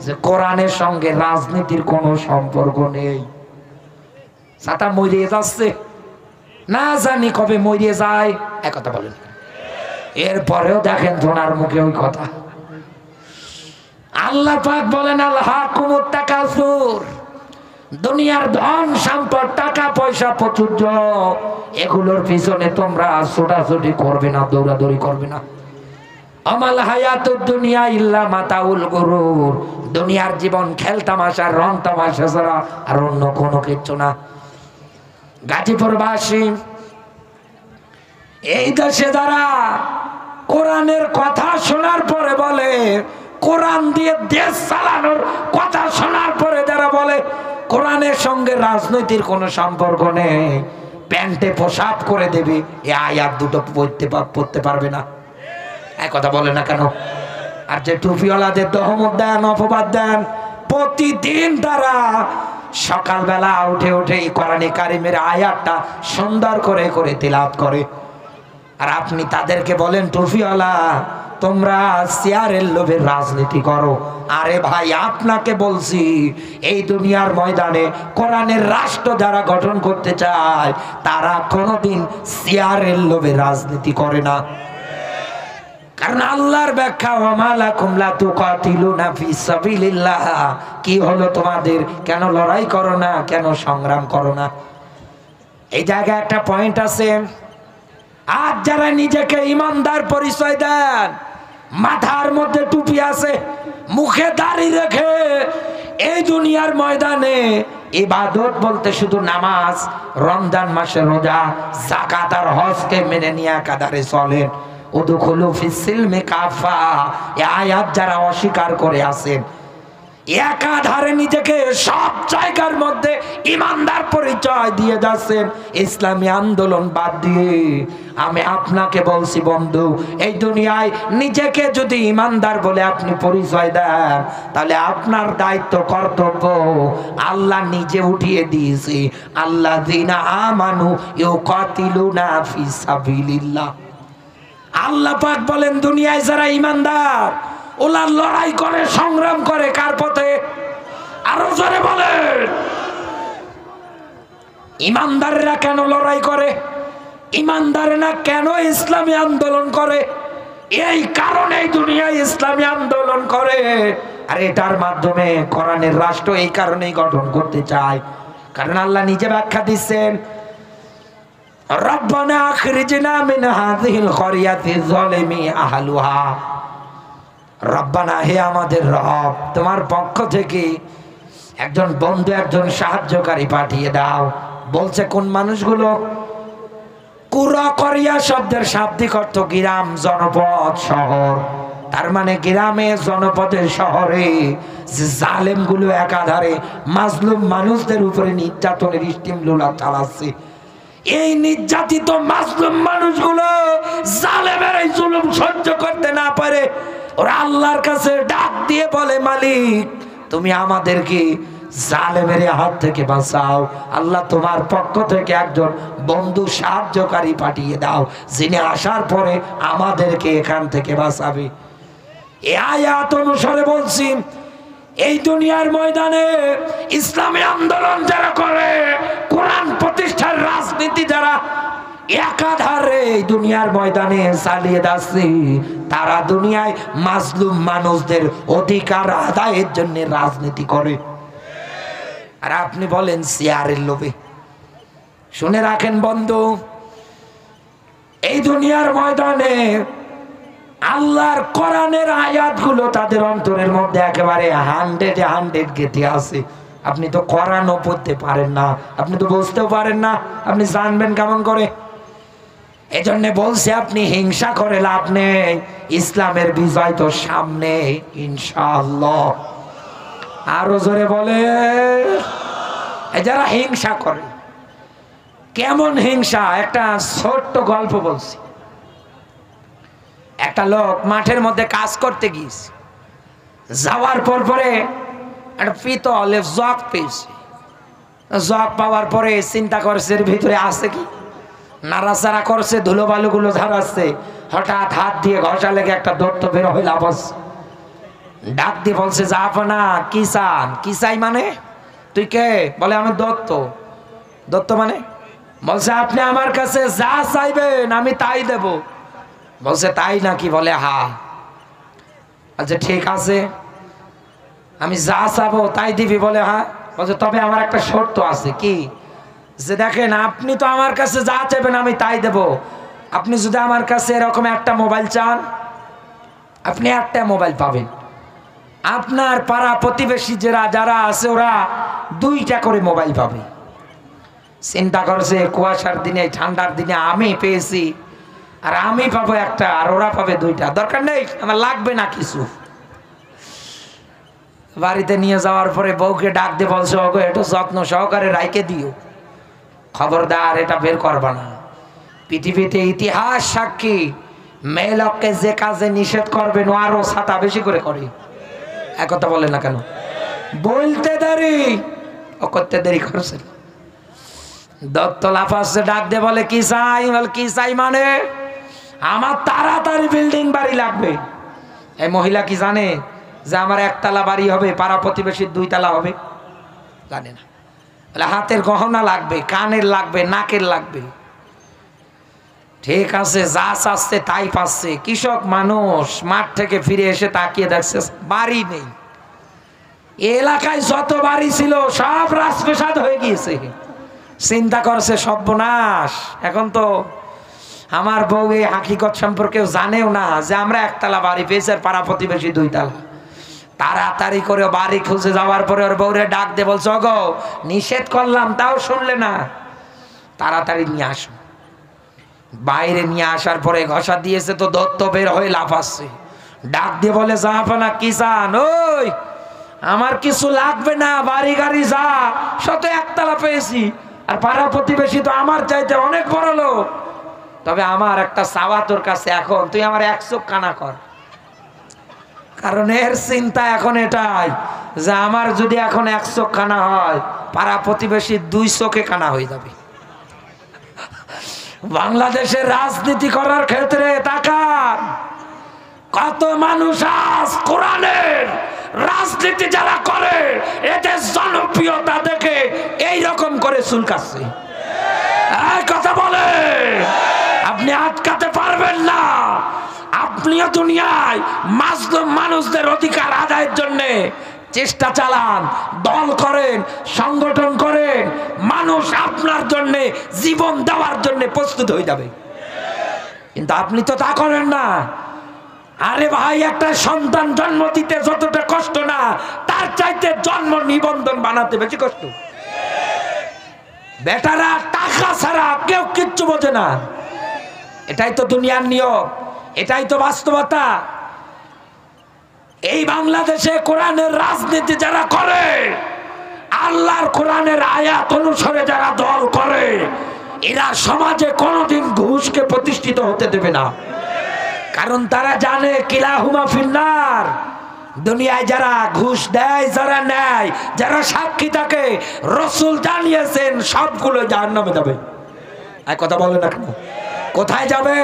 যে কোরআনের সঙ্গে রাজনীতির কোনো সম্পর্ক নেই। ছাতা মরিয়ে যাচ্ছে, না জানি কবে মরিয়ে যায়, এক কথা বলেন। এরপরেও দেখেন ধোনার মুখে ওই কথা। আল্লাহ পাক বলেন, আল হাকুমুত তাকাসুর, দুনিয়ার ধন সম্পদ, টাকা পয়সা, প্রাচুর্য, এগুলোর পিছনে তোমরা ছোটাছুটি করবে না, দৌড়াদৌড়ি করবে না। আমাল হায়াতুদ দুনিয়া ইল্লা মাতাউল গুরুর, দুনিয়ার জীবন খেল তামাশা, রং তামাশা ছাড়া আর অন্য কোনো কিছু না। গাজীপুরবাসী, এই দেশে যারা কোরআনের কথা শোনার পরে বলে, কোরআন দিয়ে দেশ চালানোর কথা শোনার পরে যারা বলে কোরআনের সঙ্গে রাজনীতির কোনো সম্পর্ক নেই, প্যান্টে পোশাক করে দেবে, এই আয়াত দুটো পড়তে পারবে না। এক কথা বলে না কেন? আর যে টুপিওয়ালাদের দহমত দেন, অপবাদ দেন, প্রতিদিন তারা সকালবেলা উঠে উঠে এই কোরআনে কারিমের আয়াতটা সুন্দর করে করে তিলাওয়াত করে, আর আপনি তাদেরকে বলেন টুপিওয়ালা তোমরা চেয়ারের লোভে রাজনীতি করো। আরে ভাই, আপনাকে বলছি এই দুনিয়ার ময়দানে কোরআনের রাষ্ট্র যারা গঠন করতে চায় তারা কোনোদিন চেয়ারের লোভে রাজনীতি করে না। কারণ আল্লাহর ব্যাখ্যা, ওয়া লাকুম লা তুকাতিলুনা ফি সাবিলিল্লাহ, কি হলো তোমাদের, কেন লড়াই করো না, কেন সংগ্রাম করো না? এই জায়গায় একটা পয়েন্ট আছে। আজ যারা নিজেকে ইমানদার পরিচয় দেন, মাথার মধ্যে টুপি আছে, মুখে দাড়ি রেখে এই দুনিয়ার ময়দানে ইবাদত বলতে শুধু নামাজ, রমজান মাসে রোজা, যাকাত আর হজকে মেনে নিয়ে একাধারে চলেন, উদখুলু ফিস সিলমি কাফা, এই আয়াত যারা অস্বীকার করে আছেন, একাধারে নিজেকে সব জায়গার মধ্যে ইমানদার পরিচয় দিয়ে যাচ্ছেন, ইসলামী আন্দোলন বাদ দিয়ে। আমি আপনাকে বলছি বন্ধু, এই দুনিয়ায় নিজেকে যদি ইমানদার বলে আপনি পরিচয় দেন, তাহলে আপনার দায়িত্ব কর্তব্য আল্লাহ নিজে উঠিয়ে দিয়েছে, আল্লাযীনা আমানু ইউকাতিলুনা ফি সাবিলিল্লাহ। আল্লাহ পাক বলেন দুনিয়ায় যারা ইমানদার ওরা লড়াই করে, সংগ্রাম করে কার পথে? আরো জোরে বলেন। ইমানদাররা কেন লড়াই করে? ইমানদাররা কেন ইসলামী আন্দোলন করে? এই কারণে দুনিয়ায় ইসলামী আন্দোলন করে। আর এটার মাধ্যমে কোরআনের রাষ্ট্র এই কারণেই গঠন করতে চায়, কারণ আল্লাহ নিজে ব্যাখ্যা দিচ্ছেন, রব্বানা আখরিজনা মিন হাযিহিল ক্বরিয়াতি যালিমি আহলুহা। রব্বানা, হে আমাদের রব, তোমার পক্ষ থেকে একজন বন্ধু, একজন সাহায্যকারী পাঠিয়ে দাও। বলছে কোন মানুষগুলো? কুরা করিয়া শব্দের শাব্দিক অর্থ গ্রাম, জনপদ, শহর। তার মানে গ্রামে, জনপদে, শহরে যে জালেম গুলো একাধারে মাজলুম মানুষদের উপরে নির্যাতনের স্টিমলুলা চালাচ্ছে, এই নির্যাতিত মাজলুম মানুষগুলো জালেমের এই জুলুম সহ্য করতে না পারে ওরা আল্লাহর কাছে ডাক দিয়ে বলে, মালিক তুমি আমাদেরকে জালেমের হাত থেকে বাঁচাও। আল্লাহ তোমার পক্ষ থেকে একজন বন্ধু, সাহায্যকারী পাঠিয়ে দাও, যিনি আসার পরে আমাদেরকে এখান থেকে বাঁচাবে। এই আয়াত অনুসারে বলছি, এই দুনিয়ার ময়দানে ইসলামী আন্দোলন যারা করে, কোরআন প্রতিষ্ঠার রাজনীতি যারা একাধারে এই দুনিয়ার ময়দানে চালিয়ে যাচ্ছে, তারা দুনিয়ায় মাজলুম মানুষদের অধিকার আদায়ের জন্য রাজনীতি করে। আর আপনি বলেন চেয়ারের লোভে। শুনে রাখেন বন্ধু, এই দুনিয়ার ময়দানে আল্লাহর কোরআনের আয়াতগুলো তাদের অন্তরের মধ্যে একেবারে 100 গেঁথে আছে। আপনি তো কোরআনও পড়তে পারেন না, আপনি তো বুঝতেও পারেন না, আপনি জানবেন কেমন করে? এজন্য বলছে আপনি হিংসা করে লাভ নেই, ইসলামের বিজয় তো সামনে ইনশাআল্লাহ। আরো জোরে বলে। যারা হিংসা করে, কেমন হিংসা? একটা ছোট্ট গল্প বলছি। একটা লোক মাঠের মধ্যে কাজ করতে গিয়েছে, যাওয়ার পরে একটা পিতলের জগ পেয়েছে। জগ পাওয়ার পরে চিন্তা করছে এর ভিতরে আছে কি, নাড়াচাড়া করছে, ধুলোবালু গুলো ঝাড়াচ্ছে। হঠাৎ হাত দিয়ে ঘষা লেগে একটা দত্ত বের হইল আবাস। ডাক দিয়ে বলছে, জাহাপনা কি চান? কি চাই মানে? তুই কে? বলে আমি দত্ত। দত্ত মানে? বলছে আপনি আমার কাছে যা চাইবেন আমি তাই দেব। বলছে তাই নাকি? বলে হা। আচ্ছা ঠিক আছে, আমি যা চাবো তাই দিবি? বলে হ্যাঁ। বলছে তবে আমার একটা শর্ত আছে। কি? যে দেখেন আপনি তো আমার কাছে যা চাইবেন আমি তাই দেব, আপনি যদি আমার কাছে এরকম একটা মোবাইল চান, আপনি একটা মোবাইল পাবেন। আপনার পাড়া প্রতিবেশী যারা আছে ওরা 2টা করে মোবাইল পাবে। চিন্তা করছে কুয়াশার দিনে, ঠান্ডার দিনে আমি পেয়েছি আর আমি পাবো একটা, আর ওরা পাবে 2টা। দরকার নেই, আমার লাগবে না কিছু। বাড়িতে নিয়ে যাওয়ার পরে বউকে ডাক দিয়ে বলছে, ওগো একটু যত্ন সহকারে রাইকে দিও, খবরদার এটা বের করবা না। পৃথিবীতে ইতিহাস সাক্ষী, মেয়ে লোককে যে কাজে নিষেধ করবেন ও আরো ছাতা বেশি করে করে। একথা বলে না কেন? বলতে দেরি, ও করতে দেরি করছে। দত্ত লাফাচ্ছে, ডাক দিয়ে বলে কি চাই? বলে কি চাই মানে? আমার তাড়াতাড়ি বিল্ডিং বাড়ি লাগবে। এই মহিলা কি জানে যে আমার 1তলা বাড়ি হবে, পাড়া প্রতিবেশীর 2তলা হবে? জানে না। বলে হাতের গহনা লাগবে, কানের লাগবে, নাকের লাগবে। ঠিক আছে, যা চাচ্ছে তাই পাচ্ছে। কৃষক মানুষ মাঠ থেকে ফিরে এসে তাকিয়ে দেখছে বাড়ি নেই। এলাকায় যত বাড়ি ছিল সব রাজপ্রাসাদ হয়ে গিয়েছে। চিন্তা করছে সর্বনাশ, এখন তো আমার বউ এই হাকিকত সম্পর্কেও জানেও না যে আমরা 1তলা বাড়ি পেয়েছি আর পাড়া প্রতিবেশী 2তলা। তাড়াতাড়ি করে বাড়ি খুঁজে যাওয়ার পরে ওর বউরে ডাক দিয়ে বলছে, ওগো নিষেধ করলাম তাও শুনলে না, তাড়াতাড়ি নিয়ে আসো। বাইরে নিয়ে আসার পরে ঘষা দিয়েছে তো দত্ত বের হয়ে লাফাচ্ছে। ডাক দিয়ে বলে, জাহাপনা কি চান? ওই আমার কিছু লাগবে না, বাড়ি গাড়ি যা শত একতলা পেয়েছি, আর পাড়া প্রতিবেশী তো আমার চাইতে অনেক বড় লোক। তবে আমার একটা চাওয়া তোর কাছে, এখন তুই আমার 1 চোখ কানা কর। কারণ এর চিন্তা এখন এটাই যে আমার যদি এখন 1 চোখ কানা হয়, পাড়া প্রতিবেশী 2 চোখে কানা হয়ে যাবে। বাংলাদেশের রাজনীতি করার ক্ষেত্রে তাকান, কত মানুষ আজ কোরআনের রাজনীতি যারা করে এদের জনপ্রিয়তা দেখে এই রকম করে চুলকাচ্ছে। এই কথা বলে আপনি আটকাতে পারবেন না। আপনিও দুনিয়ায় মাজলুম মানুষদের অধিকার আদায়ের জন্য চেষ্টা চালান, দল করেন, সংগঠন করেন, মানুষ আপনার জন্য জীবন দেওয়ার জন্য প্রস্তুত হয়ে যাবে। কিন্তু আপনি তো তা করেন না। আরে ভাই, একটা সন্তান জন্ম দিতে যতটা কষ্ট না, তার চাইতে জন্ম নিবন্ধন বানাতে বেশি কষ্ট। বেটারা টাকা ছাড়া কেউ কিচ্ছু বোঝে না। এটাই তো দুনিয়ার নিয়ম, এটাই তো বাস্তবতা। এই বাংলাদেশে কোরআনের রাজনীতি যারা করে, আল্লাহর কোরআনের আয়াত অনুসারে যারা দল করে, এরা সমাজে কোনোদিন ঘুষকে প্রতিষ্ঠিত হতে দেবে না। কারণ তারা জানে কিলাহুমা ফিন্নার। দুনিয়ায় যারা ঘুষ দেয়, যারা নেয়, যারা সাক্ষী থাকে, রাসূল জানিয়েছেন সবগুলো জাহান্নামে যাবে। এক কথা বলে না কেন? কোথায় যাবে?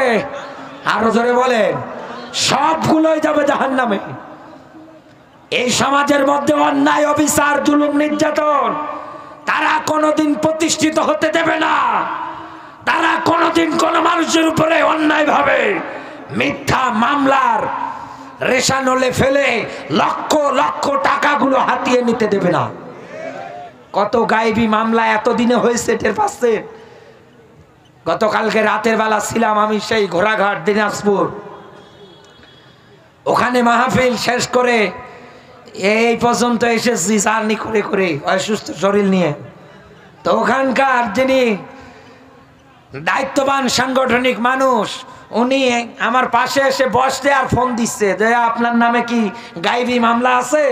আরো জোরে বলেন। সবগুলোই যাবে জাহান্নামে। এই সমাজের মধ্যে অন্যায়, অবিচার, জুলুম, নির্যাতন তারা কোনোদিন প্রতিষ্ঠিত হতে দেবে না। তারা কোনোদিন কোনো মানুষের উপরে অন্যায় ভাবে মিথ্যা মামলার রেশানলে ফেলে লক্ষ লক্ষ টাকাগুলো হাতিয়ে নিতে দেবে না। কত গায়েবী মামলা এতদিনে হয়েছে টের পাচ্ছেন? গতকালকে রাতের বেলা ছিলাম আমি সেই ঘোড়াঘাট দিনাজপুর। ওখানে মাহফিল শেষ করে এই পর্যন্ত এসেছি জার্নি করে করে অসুস্থ শরীর নিয়ে। তো ওখানকার যিনি দায়িত্ববান সাংগঠনিক মানুষ, উনি আমার পাশে এসে বসতে আর ফোন দিচ্ছে যে আপনার নামে কি গায়েবী মামলা আছে,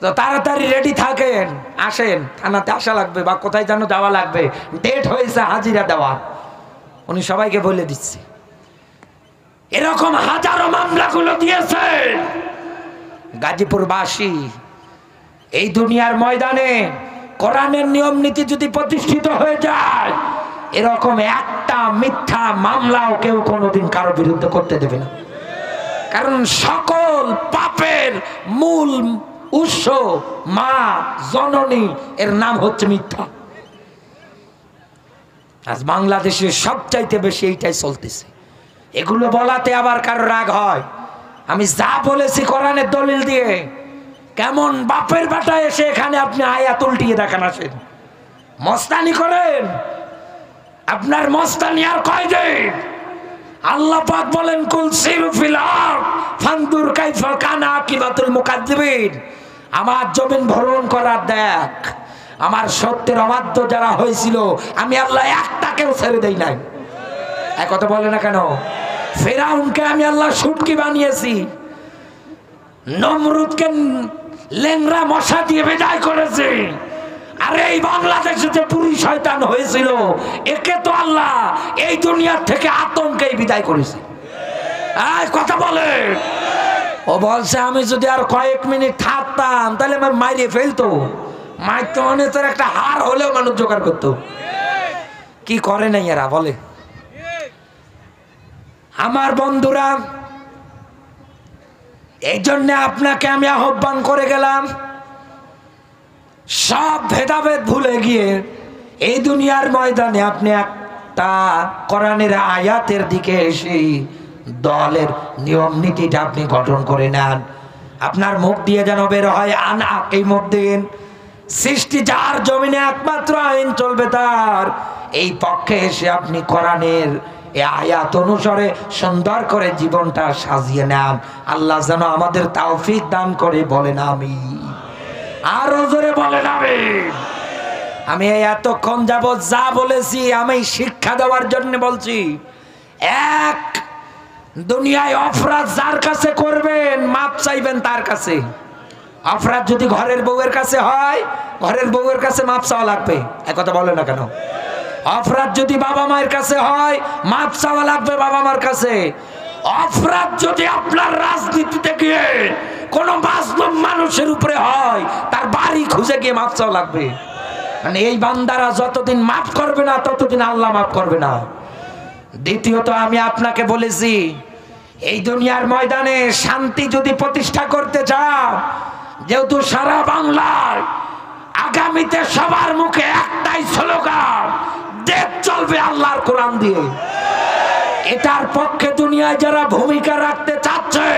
তো তাড়াতাড়ি রেডি থাকেন, আসেন, থানাতে আসা লাগবে বা কোথায় যেন যাওয়া লাগবে, ডেট হয়েছে হাজিরা দেওয়া। উনি সবাইকে বলে দিচ্ছে। এরকম হাজারো মামলাগুলো দিয়েছে গাজীপুরবাসী। এই দুনিয়ার ময়দানে কোরআনের নিয়ম নীতি যদি প্রতিষ্ঠিত হয়ে যায়, এরকম একটা মিথ্যা মামলাও কেউ কোনোদিন কারো বিরুদ্ধে করতে দেবে না। কারণ সকল পাপের মূল উৎস মা জননী, এর নাম হচ্ছে মিথ্যা। আজ বাংলাদেশে সবচাইতে বেশি এইটাই চলতেছে। এগুলো বলাতে আবার কারো রাগ হয়। আমি যা বলেছি কোরআনের দলিল দিয়ে, কেমন বাপের বাটা এসে এখানে আপনি আয়াত উল্টিয়ে দেখান, আসেন মস্তানি করেন। আপনার মস্তানি আর কয়দিন? আল্লাহ পাক বলেন কুল সিরু ফিল আরদ ফানদুর কাইফা কানা আকিবাতুল মুকাজ্জিবিন। আমার জমিন ভ্রমণ করার দেখ, আমার সত্যের অবাধ্য যারা হয়েছিল আমি আল্লাহ একটাকেও ছেড়ে দেই নাই। এক কথা বলে না কেন? ফেরাউনকে আমি আল্লাহ শুটকি বানিয়েছি, নমরুদকে লেংরা মশা দিয়ে বিদায় করেছি। আরে এই বাংলাদেশে যে পুরী শয়তান হয়েছিল, একে তো আল্লাহ এই দুনিয়ার থেকে আতঙ্কেই বিদায় করেছে। কথা বলে। ও বলছে আমি যদি আর কয়েক মিনিট থাকতাম তাহলে আমার মাইরে ফেলতো। মারতে মানে তোর একটা হার হলেও মানুষ জোগাড় করতো। কি করে নাই এরা বলে? আমার বন্ধুরা, এই জন্য আপনাকে আমি আহ্বান করে গেলাম, সব ভেদাভেদ ভুলে গিয়ে এই দুনিয়ার ময়দানে আপনি একটা কোরআনের আয়াতের দিকে এসে দলের নিয়ম নীতিটা আপনি গঠন করে নেন। আপনার মুখ দিয়ে যেন বের হয় আনা এই মধ্যদিন সৃষ্টি যার জমিনে একমাত্র আইন চলবে তার, এই পক্ষে এসে আপনি কোরআনের এই আয়াত অনুসারে সুন্দর করে জীবনটা সাজিয়ে নেন। আল্লাহ যেন আমাদের তৌফিক দান করে, বলেন আমিন। আরো জোরে বলেন আমিন। আমি এতক্ষণ যাবত যা বলেছি আমি শিক্ষা দেওয়ার জন্য বলছি। এক, দুনিয়ায় অপরাধ যার কাছে করবেন মাপ চাইবেন তার কাছে, অপরাধ যদি ঘরের বউয়ের কাছে হয়, ঘরের বউয়ের কাছে মাপ চাওয়া লাগবে। এক কথা বলে না কেন? অপরাধ যদি বাবা মায়ের কাছে হয়, মাপ চাওয়া লাগবে বাবা মার কাছে। অপরাধ যদি আপনার রাজনীতিতে গিয়ে কোন মাজলুম মানুষের উপরে হয়, তার বাড়ি খুঁজে গিয়ে মাপ চাওয়া লাগবে। মানে এই বান্দারা যতদিন মাফ করবে না, ততদিন আল্লাহ মাফ করবে না। দ্বিতীয়ত আমি আপনাকে বলেছি, এই দুনিয়ার ময়দানে শান্তি যদি প্রতিষ্ঠা করতে চান, যেহেতু সারা বাংলার আগামীতে সবার মুখে একটাই স্লোগান, দেশ চলবে আল্লাহর কোরআন দিয়ে। এটার পক্ষে দুনিয়ায় যারা ভূমিকা রাখতে চাচ্ছে,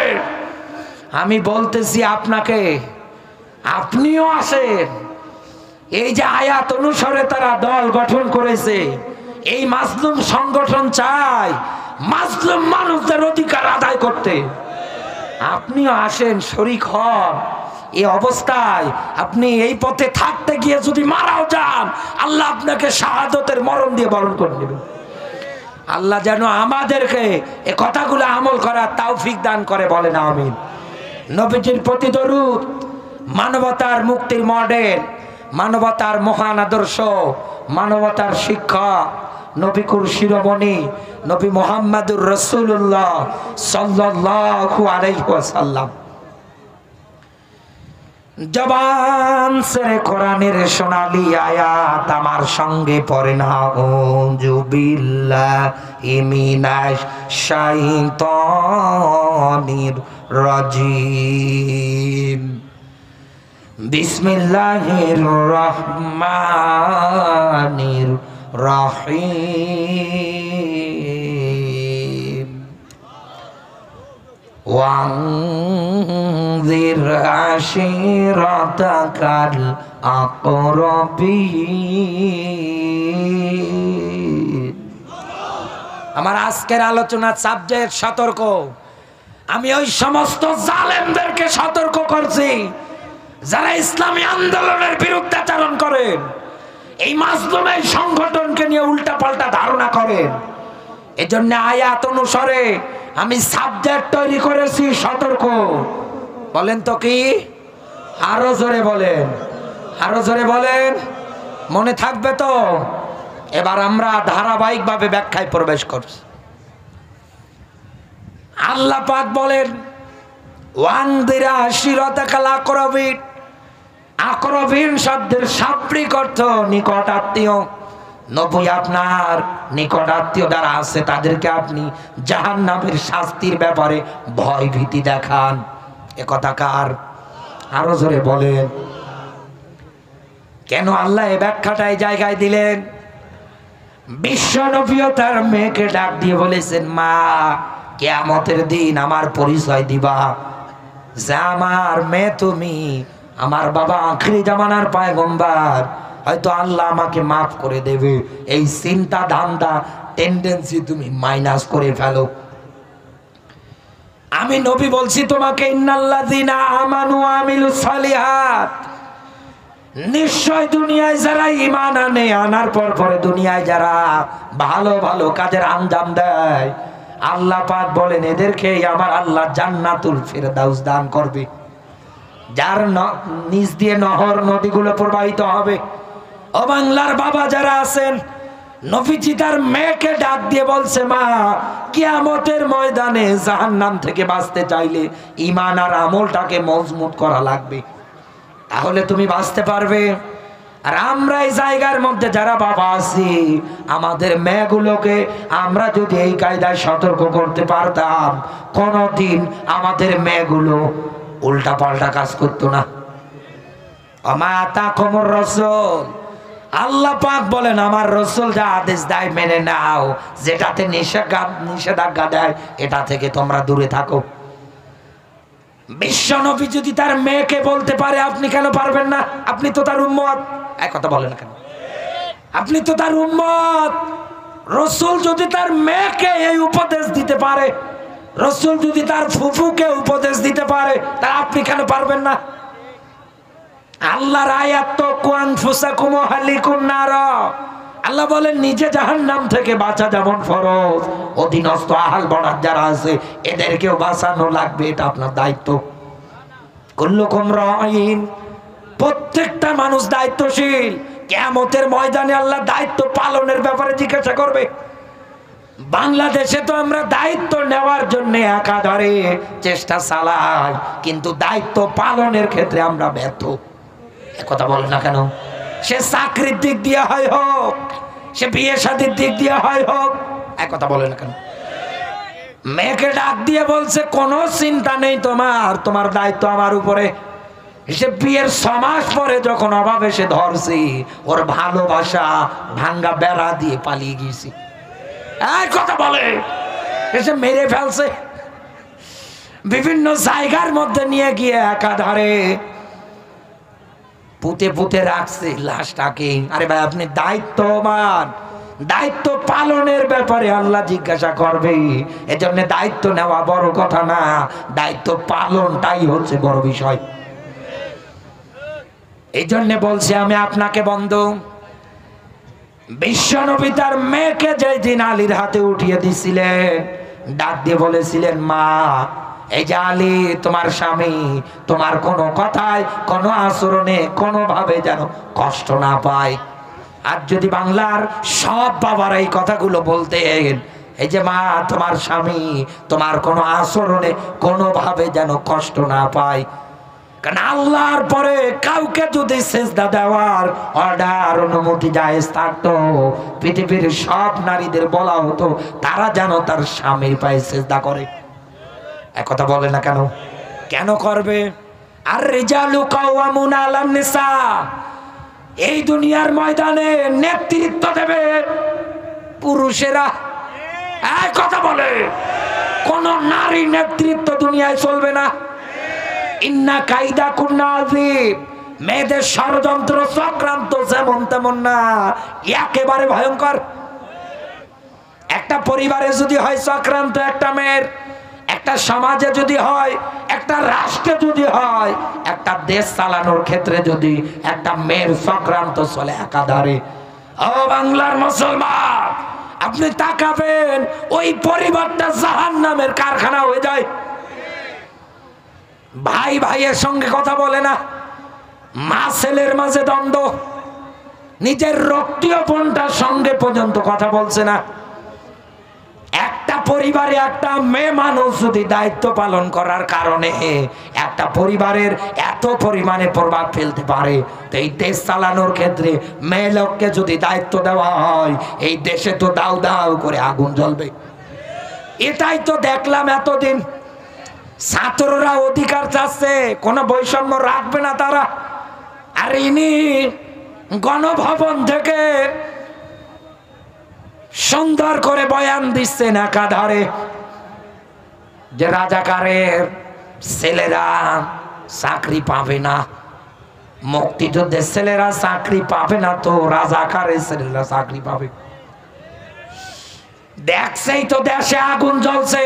আমি বলতেছি আপনাকে, আপনিও আসেন। এই যে আয়াত অনুসারে তারা দল গঠন করেছে, এই মাজলুম সংগঠন চায় মাজলুম মানুষদের অধিকার আদায় করতে। আপনিও আসেন, শরীক হন। এই অবস্থায় আপনি এই পথে থাকতে গিয়ে যদি মারাও যান, আল্লাহ আপনাকে শাহাদতের মরণ দিয়ে বরণ করে নেবেন। আল্লাহ যেন আমাদেরকে এই কথাগুলো আমল করার তৌফিক দান করে, বলেন আমিন। নবীজির প্রতি দরুদ, মানবতার মুক্তির মডেল, মানবতার মহান আদর্শ, মানবতার শিক্ষা, নবীকুর শিরোমণি নবী মুহাম্মদুর রাসূলুল্লাহ সাল্লাল্লাহু আলাইহি ওয়াসাল্লাম। জবান সেরে কোরআনের সোনালী আয়াত আমার সঙ্গে পড়ে না। আউযু বিল্লাহি মিনাশ শাইতানির রাজিম। বিসমিল্লাহির রহমানির রহিম। ওয়ানজির আশিরাতাকাল আকরাবিন। আমার আজকের আলোচনার সাবজেক্ট সতর্ক। আমি ওই সমস্ত জালেমদেরকে সতর্ক করছি যারা ইসলামী আন্দোলনের বিরুদ্ধাচরণ করেন, এই মাজলুম এই সংগঠনকে নিয়ে উল্টা পাল্টা ধারণা করেন। এজন্য আয়াত অনুসারে আমি সাবজেক্ট তৈরি করেছি সতর্ক। বলেন তো কি? আরো জোরে বলেন, আরো জোরে বলেন, মনে থাকবে তো? এবার আমরা ধারাবাহিকভাবে ব্যাখ্যায় প্রবেশ করছি। আল্লাহ পাক বলেন, ওয়ানদিরা আশিরাতাকাল আকরাবিন। আকরাবিন শব্দের শাব্দিক অর্থ নিকট আত্মীয়। নবী আপনার নিকট আত্মীয় যারা আছে তাদেরকে আপনি জাহান্নামের শাস্তির ব্যাপারে ভয় ভীতি দেখান। এ কথা কার? আরো জোরে বলেন। কেন আল্লাহ এই ব্যাখ্যাটা এই জায়গায় দিলেন? বিশ্ব নবীও তার মেয়েকে ডাক দিয়ে বলেছেন, মা কিয়ামতের দিন আমার পরিচয় দিবা যে আমার মেয়ে তুমি, আমার বাবা আখিরি জামানার পয়গম্বর, হয়তো আল্লাহ আমাকে মাফ করে দেবে। এই চিন্তা ধান্দা টেন্ডেন্সি তুমি মাইনাস করে ফেলো। আমি নবী বলছি তোমাকে, ইন্নাল্লাযীনা আমানু ওয়া আমিলুস সালিহাত, নিশ্চয় দুনিয়ায় যারা ঈমান আনে, আনার পর পরে দুনিয়ায় যারা ভালো ভালো কাজের আঞ্জাম দেয়, আল্লাহ পাক বলেন এদেরকে আমার আল্লাহ জান্নাতুল ফিরদাউস দান করবে, যার নিচ দিয়ে নহর নদীগুলো প্রবাহিত হবে। ও বাংলার বাবা যারা আছেন, নবীজি তার মেয়েকে ডাক দিয়ে বলছে, মা কিয়ামতের ময়দানে জাহান্নাম থেকে বাঁচতে চাইলে ঈমান আর আমলটাকে মজবুত করা লাগবে, তাহলে তুমি বাঁচতে পারবে। আর আমরা এই জায়গার মধ্যে যারা বাবা আছি, আমাদের মেয়েগুলোকে আমরা যদি এই কায়দায় সতর্ক করতে পারতাম, কোনদিন আমাদের মেয়েগুলো উল্টা পাল্টা কাজ করতো না। আমা আতাকুমুর রাসূল, আল্লাহ পাক বলেন আমার রাসূল যা আদেশ দেয় মেনে নাও, যেটাতে নিষেধাজ্ঞা দেয় এটা থেকে তোমরা দূরে থাকো। বিশ্ব নবী যদি তার মেয়েকে বলতে পারে, আপনি কেন পারবেন না? আপনি তো তার উম্মত। এক কথা বলেন না কেন? আপনি তো তার উম্মত। রাসূল যদি তার মেয়েকে এই উপদেশ দিতে পারে, রাসূল যদি তার ফুফুকে উপদেশ দিতে পারে, তা আপনি কেন পারবেন না? আল্লাহর আয়াত তো কুন ফুসাকুম হালিকুন নার। আল্লাহ বলেন নিজে জাহান্নাম থেকে বাঁচা যেমন ফরজ, অধীনস্থ আহাল বড়ার যারা আছে এদেরকেও বাঁচানো লাগবে, এটা আপনার দায়িত্ব। কুল্লুকুম রাঈন, প্রত্যেকটা মানুষ দায়িত্বশীল। কিয়ামতের ময়দানে আল্লাহ দায়িত্ব পালনের ব্যাপারে জিজ্ঞাসা করবে। বাংলাদেশে তো আমরা দায়িত্ব নেওয়ার জন্য একাধারে চেষ্টা চালাই, কিন্তু দায়িত্ব পালনের ক্ষেত্রে আমরা ব্যর্থ। কথা বলে না কেন? সে চাকরির দিক দিয়ে হয় হোক, সে বিয়ে শাদীর দিক দিয়ে হয় হোক, কথা বলে না কেন? মেয়েকে ডাক দিয়ে বলছে কোনো চিন্তা নেই তোমার, তোমার দায়িত্ব আমার উপরে। সে বিয়ের 6 মাস পরে যখন অভাবে সে ধরছি, ওর ভালোবাসা ভাঙ্গা বেড়া দিয়ে পালিয়ে গেছি। কথা বলে এসে মেরে ফেলছে, বিভিন্ন জায়গার মধ্যে নিয়ে গিয়ে একাধারে পুঁতে পুঁতে রাখছে লাশটাকে। আরে ভাই, আপনি দায়িত্ববান, দায়িত্ব পালনের ব্যাপারে আল্লাহ জিজ্ঞাসা করবে। এজন্য দায়িত্ব নেওয়া বড় কথা না, দায়িত্ব পালনটাই হচ্ছে বড় বিষয়। এই জন্য বলছি আমি আপনাকে বন্ধু, বিশ্বনবী তার মেয়েকে যেদিন আলীর হাতে উঠিয়ে দিছিলেন, ডাক দিয়ে বলেছিলেন, মা এই যে আলী তোমার স্বামী, তোমার কোনো কথায় কোনো আচরণে কোনোভাবে যেন কষ্ট না পায়। আর যদি বাংলার সব বাবারা এই কথাগুলো বলতেন, এই যে মা তোমার স্বামী তোমার কোনো আচরণে কোনোভাবে যেন কষ্ট না পায়। কারণ আল্লাহর পরে কাউকে যদি সেজদা দেওয়ার অর্ডার অনুমতি জায়েজ থাকতো, পৃথিবীর সব নারীদের বলা হতো তারা যেন তার স্বামীর পায়ে সেজদা করে। কথা বলে না কেন? কেন করবে? আর রিজালু কাওয়ামুনা আলান নিসা, এই দুনিয়ার ময়দানে নেতৃত্ব দেবে পুরুষেরা। কথা বলে, কোন নারী নেতৃত্ব দুনিয়ায় চলবে না। ইন্না কাইদা কুন্না আযীম, মেয়েদের ষড়যন্ত্র চক্রান্ত যেমন তেমন না, একেবারে ভয়ঙ্কর। একটা পরিবারে যদি হয় চক্রান্ত একটা মেয়ের, একটা সমাজে যদি হয়, একটা রাষ্ট্রে যদি হয়, একটা দেশ চালানোর ক্ষেত্রে যদি একটা মেয়ের চক্রান্ত চলে একাধারে, ও বাংলার মুসলমান, আপনি তাকাবেন ওই পরিবারটা জাহান্নামের কারখানা হয়ে যায়। ভাই ভাইয়ের সঙ্গে কথা বলে না, মা ছেলের মাঝে দ্বন্দ্ব, নিজের রক্তীয় বোনটার সঙ্গে পর্যন্ত কথা বলছে না। একটা পরিবারে একটা মেয়ে মানুষ যদি দায়িত্ব পালন করার কারণে একটা পরিবারের এত পরিমাণে প্রভাব ফেলতে পারে, তো এই দেশ চালানোর ক্ষেত্রে মেয়ে লোককে যদি দায়িত্ব দেওয়া হয়, এই দেশে তো দাউ দাউ করে আগুন জ্বলবে। এটাই তো দেখলাম এতদিন। ছাত্ররা অধিকার চাচ্ছে, কোনো বৈষম্য রাখবে না তারা। আর ইনি গণভবন থেকে সুন্দর করে বয়ান দিচ্ছেন একাধারে যে রাজাকারের ছেলেরা চাকরি পাবে না, মুক্তিযুদ্ধের ছেলেরা চাকরি পাবে না, তো রাজাকারের ছেলেরা চাকরি পাবে। দেখছেই তো দেশে আগুন জ্বলছে,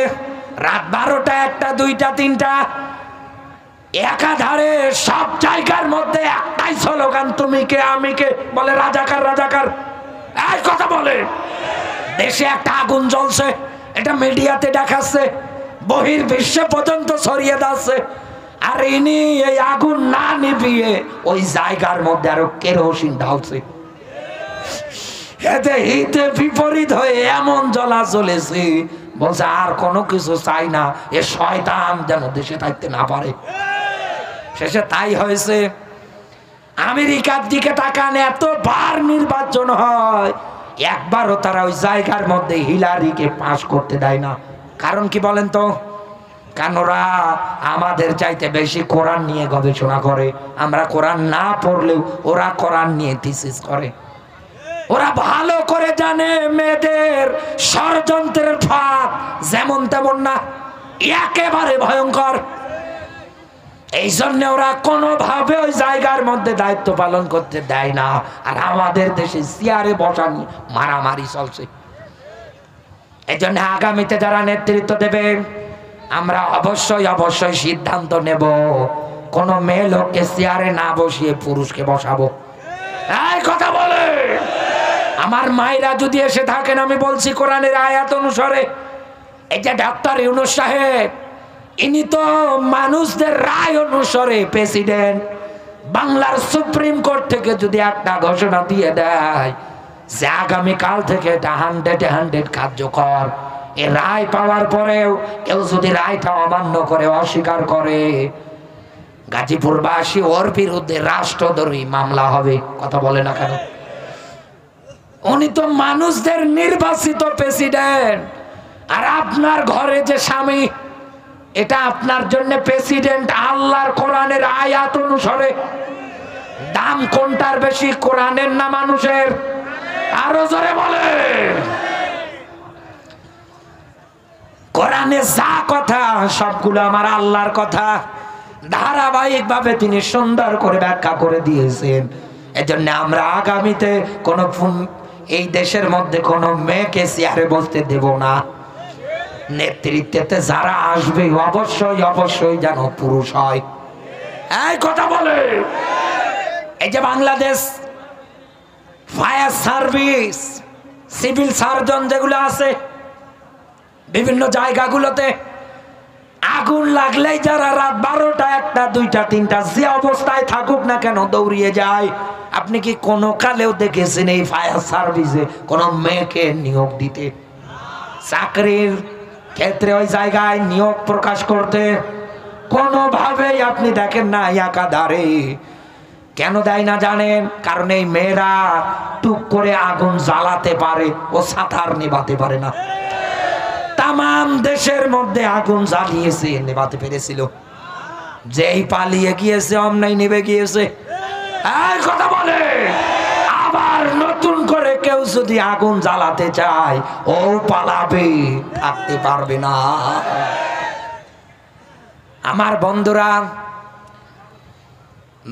রাত 12টা 1টা 2টা 3টা, একাধারে সব জায়গার মধ্যে একটাই স্লোগান, তুমি কে আমি কে, বলে রাজাকার রাজাকার। এই কথা বলে দেশে একটা আগুন জ্বলছে, এটা মিডিয়াতে দেখাচ্ছে, বহির বিশ্বে পর্যন্ত ছড়িয়ে যাচ্ছে। আর ইনি এই আগুন না নিভিয়ে ওই জায়গার মধ্যে আরো কেরোসিন ঢালছে। এতে হিতে বিপরীত হয়ে এমন জ্বলা চলেছে, বলছে আর কোনো কিছু চাই না, এ শয়তান যেন দেশে থাকতে না পারে। শেষে তাই হয়েছে। আমেরিকার দিকে তাকান, এতবার নির্বাচন হয়, একবারও তারা ওই জায়গার মধ্যে হিলারিকে পাস করতে দেয় না। কারণ কি বলেন তো? কারণ ওরা আমাদের চাইতে বেশি কোরআন নিয়ে গবেষণা করে। আমরা কোরআন না পড়লেও ওরা কোরআন নিয়ে থিসিস করে। ওরা ভালো করে জানে মেয়েদের ষড়যন্ত্রের ফাঁদ যেমন তেমন না, একেবারে ভয়ঙ্কর। এই জন্য ওরা কোনোভাবে ওই জায়গার মধ্যে দায়িত্ব পালন করতে দেয় না। আর আমাদের দেশে চেয়ারে বসা নিয়ে মারামারি চলছে। এই জন্য আগামীতে যারা নেতৃত্ব দেবে, আমরা অবশ্যই অবশ্যই সিদ্ধান্ত নেব, কোন মেয়ে লোককে চেয়ারে না বসিয়ে পুরুষকে বসাবো। এই কথা বলে আমার মায়েরা যদি এসে থাকেন, আমি বলছি কোরআনের আয়াত অনুসারে, এই যে ডক্টর ইউনূস সাহেব ইনি তো মানুষদের রায় অনুসারে প্রেসিডেন্ট। বাংলার সুপ্রিম কোর্ট থেকে যদি একটা ঘোষণা দিয়ে দেয় যে আগামীকাল থেকে এটা 100% কার্যকর, এ রায় পাওয়ার পরেও কেউ যদি রায়টা অমান্য করে, অস্বীকার করে, গাজীপুরবাসী ওর বিরুদ্ধে রাষ্ট্রদ্রোহী মামলা হবে। কথা বলে না কেন? উনি তো মানুষদের নির্বাচিত প্রেসিডেন্ট, আর আপনার ঘরে যে স্বামী, এটা আপনার জন্য প্রেসিডেন্ট। আল্লাহর কোরআনের আয়াত অনুসারে দাম কোনটার বেশি, কোরআনের না মানুষের? আরো জোরে বলে। কোরআনে যা কথা সবগুলো আমার আল্লাহর কথা, ধারাবাহিক ভাবে তিনি সুন্দর করে ব্যাখ্যা করে দিয়েছেন। এজন্য আমরা আগামীতে কোন এই দেশের মধ্যে কোন মেয়েকে চেয়ারে বসতে দেব না। নেতৃত্বে যারা আসবে অবশ্যই অবশ্যই যেন পুরুষ হয়। এই কথা বলে। এই যে Bangladesh fire service, civil surgeon যেগুলো আছে বিভিন্ন জায়গাগুলোতে, আগুন লাগলেই যারা রাত 12টা 1টা 2টা 3টা যে অবস্থায় থাকুক না কেন দৌড়িয়ে যায়। আপনি কি কোনো কালেও দেখেছেন এই ফায়ার সার্ভিসে কোনো মেয়েকে নিয়োগ দিতে? চাকরির ক্ষেত্রে ওই জায়গায় নিয়োগ প্রকাশ করতে কোনোভাবেই আপনি দেখেন না। একাধারে কেন দেয় না জানেন? কারণ এই মেয়েরা টুক করে আগুন জ্বালাতে পারে, ও সাঁতার নেভাতে পারে না। তাম দেশের মধ্যে আগুন জ্বালিয়েছে, নেভাতে পেরেছিল। যেই পালিয়ে গিয়েছে অমনাই নেবে গিয়েছে। এই কথা বলে। আবার নতুন করে কেউ যদি আগুন জ্বালাতে চায়, ও পালাবে, থাকতে পারবে না। আমার বন্ধুরা,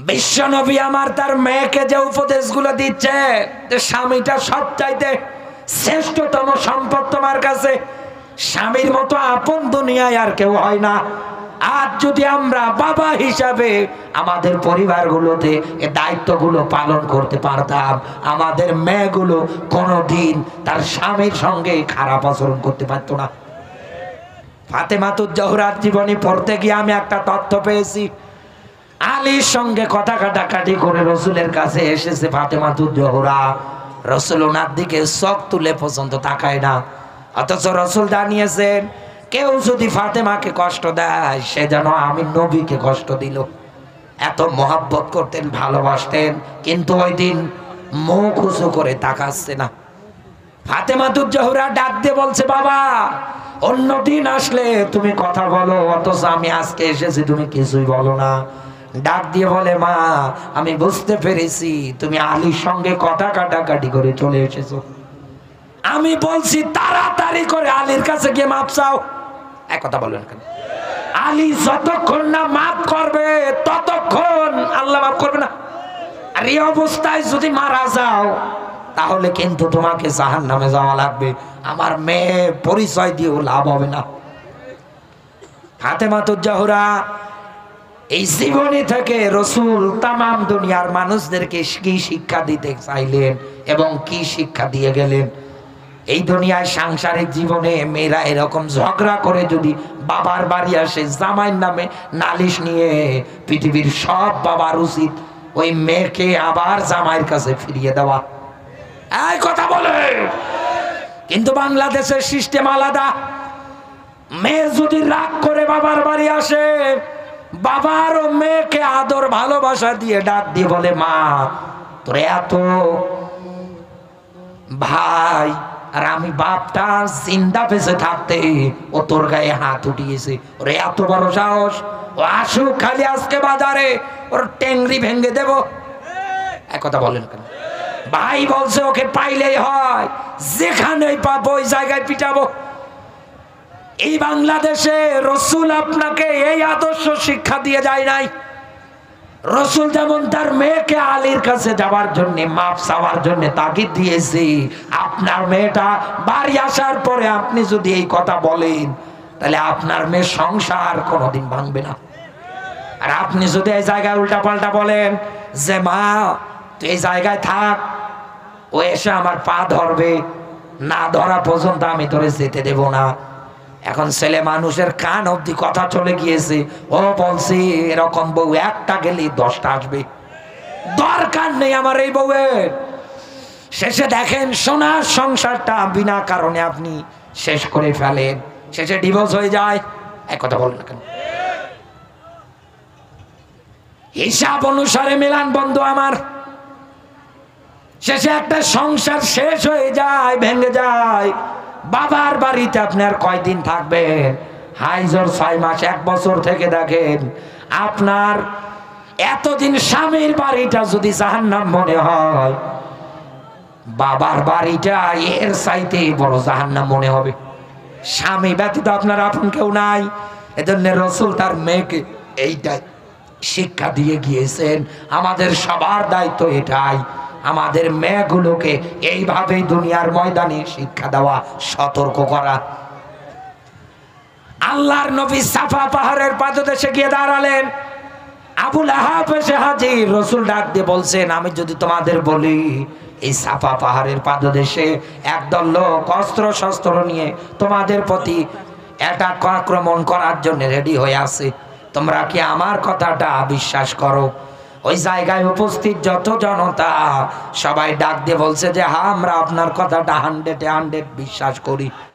বিশ্বনবী আমার তার মেয়েকে যে উপদেশগুলো দিচ্ছে, যে স্বামীটা সবচাইতে শ্রেষ্ঠতম সম্পদ তোমার কাছে, স্বামীর মতো আপন দুনিয়ায় আর কেউ হয় না। আজ যদি আমরা বাবা হিসাবে আমাদের পরিবারগুলোতে এই দায়িত্বগুলো পালন করতে পারতাম, আমাদের মেয়েগুলো কোনোদিন তার স্বামীর সঙ্গে খারাপ আচরণ করতে পারতো না। ফাতেমাতুজ জোহরার জীবনী পড়তে গিয়ে আমি একটা তথ্য পেয়েছি। আলীর সঙ্গে কথা কাটাকাটি করে রসুলের কাছে এসেছে ফাতেমাতুজ জোহরা। রসুল ওনার দিকে চোখ তুলে পর্যন্ত তাকায় না, অথচ রসুল জানিয়েছেন কেউ যদি ফাতেমাকে কষ্ট দেয় সে যেন আমি নবীকে কষ্ট দিল। এত মহাব্বত করতেন, ভালোবাসতেন, কিন্তু ওই দিন মুখ উঁচু করে তাকাচ্ছে না। ফাতেমাতুজ জোহরা ডাক দিয়ে বলছে, বাবা অন্য দিন আসলে তুমি কথা বলো, অথচ আমি আজকে এসেছি তুমি কিছুই বলো না। ডাক দিয়ে বলে, মা আমি বুঝতে পেরেছি তুমি আলীর সঙ্গে কথা কাটাকাটি করে চলে এসেছো। আমি বলছি তাড়াতাড়ি করে আলীর কাছে গিয়ে মাপ চাও। এক কথা বলবেন কেন? আলী যতক্ষণ না মাপ করবে ততক্ষণ আল্লাহ মাপ করবে না। আর এই অবস্থায় যদি মারা যাও তাহলে কিন্তু তোমাকে জাহান্নামে যাওয়া লাগবে। আমার মেয়ে পরিচয় দিয়েও লাভ হবে না। ফাতেমাতুজ জোহরা এই জীবনী থেকে রসুল তামাম দুনিয়ার মানুষদেরকে কি শিক্ষা দিতে চাইলেন এবং কি শিক্ষা দিয়ে গেলেন। এই দুনিয়ায় সাংসারিক জীবনে মেয়েরা এরকম ঝগড়া করে যদি বাবার বাড়ি আসে জামাইয়ের নামে নালিশ নিয়ে, পৃথিবীর সব বাবার উচিত ওই মেয়েকে আবার জামাইয়ের কাছে ফিরিয়ে দেওয়া। এই কথা বলে। কিন্তু বাংলাদেশের সিস্টেম আলাদা। মেয়ে যদি রাগ করে বাবার বাড়ি আসে, বাবার ও মেয়েকে আদর ভালোবাসা দিয়ে ডাক দিয়ে বলে, মা তোর এত ভাই আর আমি বাপটা জিন্দা বেঁচে থাকতে ও তোর গায়ে হাত উঠিয়েছে, ওর এত বড় সাহস, ও আসুক খালি আজকে বাজারে, ওর টেংরি ভেঙে দেব। এক কথা বলেন কেন? ভাই বলছে ওকে পাইলেই হয়, যেখানেই পাবো ওই জায়গায় পিটাবো। এই বাংলাদেশে রসুল আপনাকে এই আদর্শ শিক্ষা দিয়ে যায় নাই। রসুল যেমন তার মেয়েকে আলীর কাছে যাওয়ার জন্য, মাপ চাওয়ার জন্য তাগিদ দিয়েছে, আপনার মেয়েটা বাড়ি আসার পরে আপনি যদি এই কথা বলেন তাহলে আপনার মেয়ের সংসার কোনোদিন ভাঙবে না। আর আপনি যদি এই জায়গায় উল্টা পাল্টা বলেন যে মা তুই এই জায়গায় থাক, ও এসে আমার পা ধরবে, না ধরা পর্যন্ত আমি তোরে যেতে দেব না, এখন ছেলে মানুষের কান অবধি কথা চলে গিয়েছে, ও বলছে এরকম বউ একটা গেলে 10টা আসবে, দরকার নেই আমার এই বউয়ের। শেষে দেখেন সোনার সংসারটা বিনা কারণে আপনি শেষ করে ফেলেন, শেষে ডিভোর্স হয়ে যায়। এক কথা বলেন না কেন? হিসাব অনুসারে মেলান বন্ধু আমার, শেষে একটা সংসার শেষ হয়ে যায়, ভেঙে যায়। বাবার বাড়িতে আপনি আর কয়দিন থাকবেন? হাইজোর 6 মাস 1 বছর থেকে দেখেন আপনার এতদিন স্বামীর বাড়িটা যদি জাহান্নাম মনে হয়, বাবার বাড়িটা এর চাইতে বড় জাহান্নাম মনে হবে। স্বামী ব্যতীত আপনার আপন কেউ নাই। এজন্য রাসূল তার মেয়েকে এইটাই শিক্ষা দিয়ে গিয়েছেন। আমাদের সবার দায়িত্ব এটাই, আমাদের মেয়েগুলোকে এইভাবেই দুনিয়ার ময়দানে শিক্ষা দেওয়া, সতর্ক করা। আল্লাহর নবী সাফা পাহাড়ের পাদদেশে গিয়ে দাঁড়ালেন, আবু লাহাব এসে হাজির। রাসূল ডাক দিয়ে বলছেন, আমি যদি তোমাদের বলি এই সাফা পাহাড়ের পাদদেশে একদল লোক অস্ত্র শস্ত্র নিয়ে তোমাদের প্রতি অ্যাটাক আক্রমণ করার জন্য রেডি হয়ে আছে, তোমরা কি আমার কথাটা বিশ্বাস করো? ওই জায়গায় উপস্থিত যত জনতা সবাই ডাক দিয়ে বলছে যে হ্যাঁ, আমরা আপনার কথাটা 100-এ 100 বিশ্বাস করি।